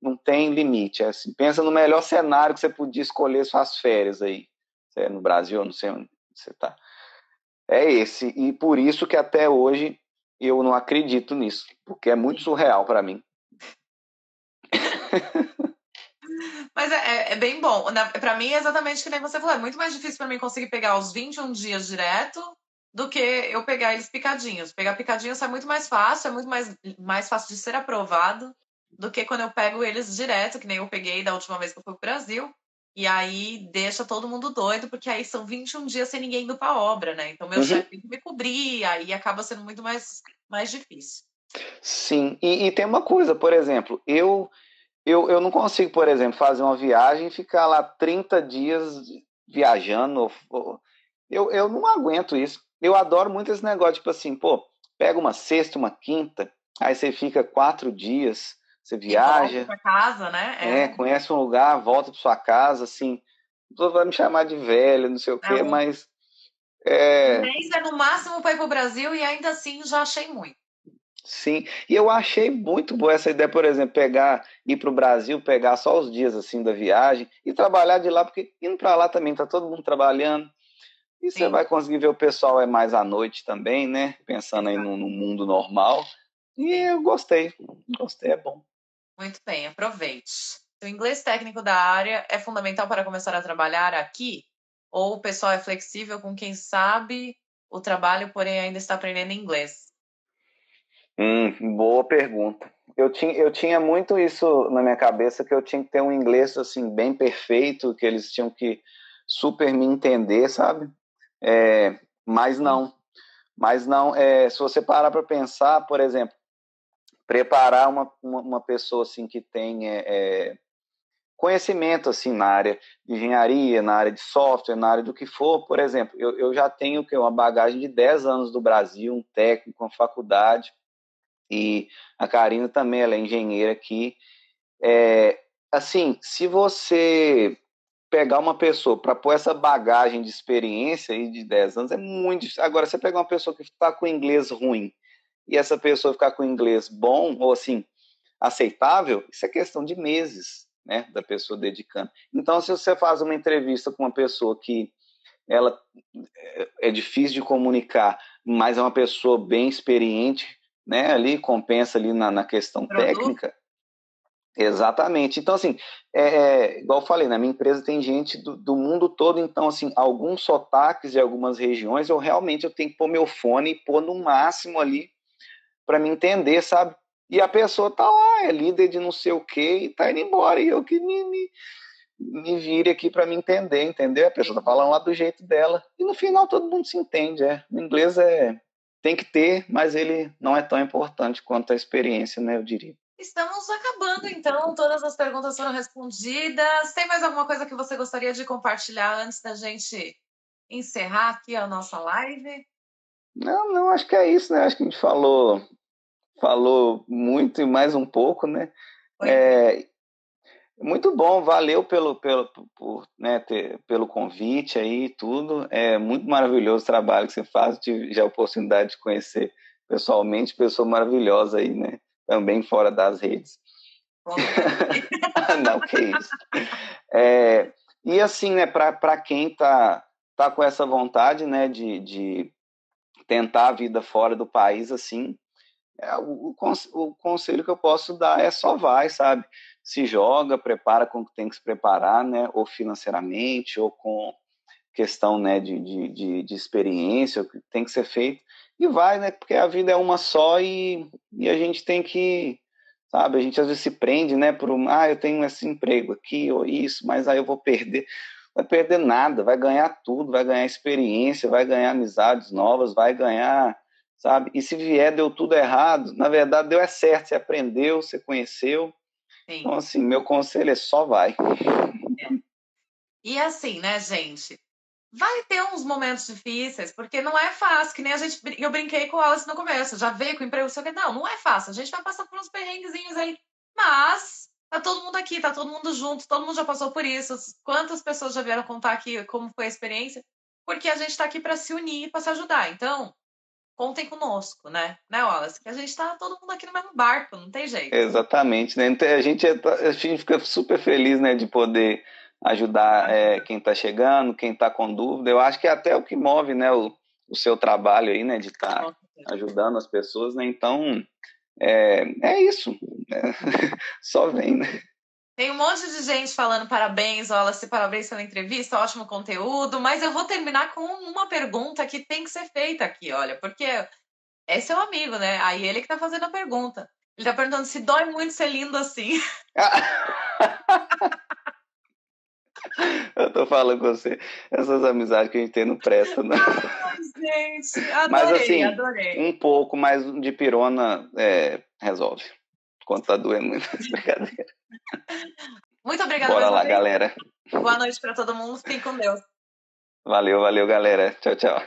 Não tem limite. É assim, pensa no melhor cenário que você podia escolher suas férias aí. Você é no Brasil, eu não sei onde você está. É esse. E por isso que até hoje eu não acredito nisso, porque é muito surreal para mim.
Mas é bem bom. Pra mim, é exatamente o que nem você falou. É muito mais difícil pra mim conseguir pegar os 21 dias direto do que eu pegar eles picadinhos. Pegar picadinhos é muito mais fácil, é muito mais fácil de ser aprovado do que quando eu pego eles direto, que nem eu peguei da última vez que eu fui pro Brasil. E aí deixa todo mundo doido, porque aí são 21 dias sem ninguém indo pra obra, né? Então meu chefe tem que me cobrir, aí acaba sendo muito mais difícil.
Sim, e tem uma coisa, por exemplo, eu não consigo, por exemplo, fazer uma viagem e ficar lá 30 dias viajando. Eu não aguento isso. Eu adoro muito esse negócio, tipo assim, pô, pega uma sexta, uma quinta, aí você fica 4 dias, você
E volta
viaja,
pra casa, né?
conhece um lugar, volta para sua casa, assim, você vai me chamar de velho, não sei o quê,
Um
mas
um mês é no máximo para ir pro Brasil e ainda assim já achei muito.
sim, e eu achei muito boa essa ideia, por exemplo, ir para o Brasil, pegar só os dias assim da viagem e trabalhar de lá, porque indo para lá também tá todo mundo trabalhando e você
Sim,
vai conseguir ver o pessoal mais à noite também, né? Pensando aí
exato.
no mundo normal. E
Sim.
eu gostei, é bom.
Muito bem, aproveite. O inglês técnico da área é fundamental para começar a trabalhar aqui? Ou o pessoal é flexível com quem sabe o trabalho, porém ainda está aprendendo inglês?
Boa pergunta. Eu tinha muito isso na minha cabeça, que eu tinha que ter um inglês assim bem perfeito, que eles tinham que super me entender, sabe? Mas não. Mas não, se você parar para pensar, por exemplo, preparar uma pessoa assim que tem conhecimento assim na área de engenharia, na área de software, na área do que for, por exemplo, eu já tenho uma bagagem de 10 anos do Brasil, um técnico, uma faculdade, e a Karina também, ela é engenheira aqui, Assim, se você pegar uma pessoa para pôr essa bagagem de experiência aí de 10 anos, é muito difícil. Agora, você pegar uma pessoa que está com inglês ruim e essa pessoa ficar com inglês bom, ou assim, aceitável, isso é questão de meses, né, da pessoa dedicando. Então, se você faz uma entrevista com uma pessoa que ela é difícil de comunicar, mas é uma pessoa bem experiente, né, ali compensa ali na questão
Produto.
técnica. Exatamente. Então, assim, igual eu falei, na minha empresa tem gente do mundo todo, então, assim, alguns sotaques de algumas regiões, eu tenho que pôr meu fone e pôr no máximo ali para me entender, sabe? E a pessoa tá lá, é líder de não sei o quê, e tá indo embora, e eu que me vire aqui para me entender, entendeu? A pessoa tá falando lá do jeito dela, e no final todo mundo se entende, O inglês tem que ter, mas ele não é tão importante quanto a experiência, né, eu diria.
Estamos acabando, então. Todas as perguntas foram respondidas. Tem mais alguma coisa que você gostaria de compartilhar antes da gente encerrar aqui a nossa live?
Não, acho que é isso, né? Acho que a gente falou muito e mais um pouco, né?
Foi incrível.
Muito bom, valeu pelo convite aí e tudo. É muito maravilhoso o trabalho que você faz. Tive já a oportunidade de conhecer pessoalmente, pessoa maravilhosa aí, né? Também fora das redes. Não, que isso. E assim, né, para quem tá com essa vontade, né, de tentar a vida fora do país, assim, o conselho que eu posso dar é só vai, sabe? Se joga, prepara com o que tem que se preparar, né? Ou financeiramente, ou com questão, né, de experiência, o que tem que ser feito. E vai, né? Porque a vida é uma só e a gente tem que, sabe? A gente às vezes se prende, né? Eu tenho esse emprego aqui ou isso, mas aí eu vou perder. Vai perder nada, vai ganhar tudo, vai ganhar experiência, vai ganhar amizades novas, vai ganhar, sabe? E se vier, deu tudo errado, na verdade deu certo, você aprendeu, você conheceu. Então,
Sim.
assim, meu conselho é só vai.
É. E assim, né, gente? Vai ter uns momentos difíceis, porque não é fácil, que nem eu brinquei com o Alice no começo, já veio com o emprego, só que não é fácil, a gente vai passar por uns perrenguezinhos aí, mas tá todo mundo aqui, tá todo mundo junto, todo mundo já passou por isso, quantas pessoas já vieram contar aqui como foi a experiência, porque a gente tá aqui para se unir, para se ajudar, então contem conosco, né, Wallace, que a gente tá todo mundo aqui no mesmo barco, não tem jeito.
Exatamente, né? Então, a gente fica super feliz, né, de poder ajudar quem está chegando, quem está com dúvida. Eu acho que é até o que move, né, o seu trabalho aí, né, de estar ajudando as pessoas, né? Então, é isso. Só vem, né?
Tem um monte de gente falando parabéns, Wallace, parabéns pela entrevista, ótimo conteúdo, mas eu vou terminar com uma pergunta que tem que ser feita aqui, olha, porque é seu amigo, né? Aí ele que tá fazendo a pergunta. Ele tá perguntando se dói muito ser lindo assim.
Eu tô falando com você, essas amizades que a gente tem não prestam, né?
Ai, gente,
Mas
adorei,
assim,
adorei.
um pouco mais de pirona resolve. Quando tá doendo muito, brincadeira.
Muito obrigada mais
Bora
uma
lá,
vez.
galera.
Boa noite para todo mundo. Fiquem com Deus.
Valeu, galera. Tchau, tchau.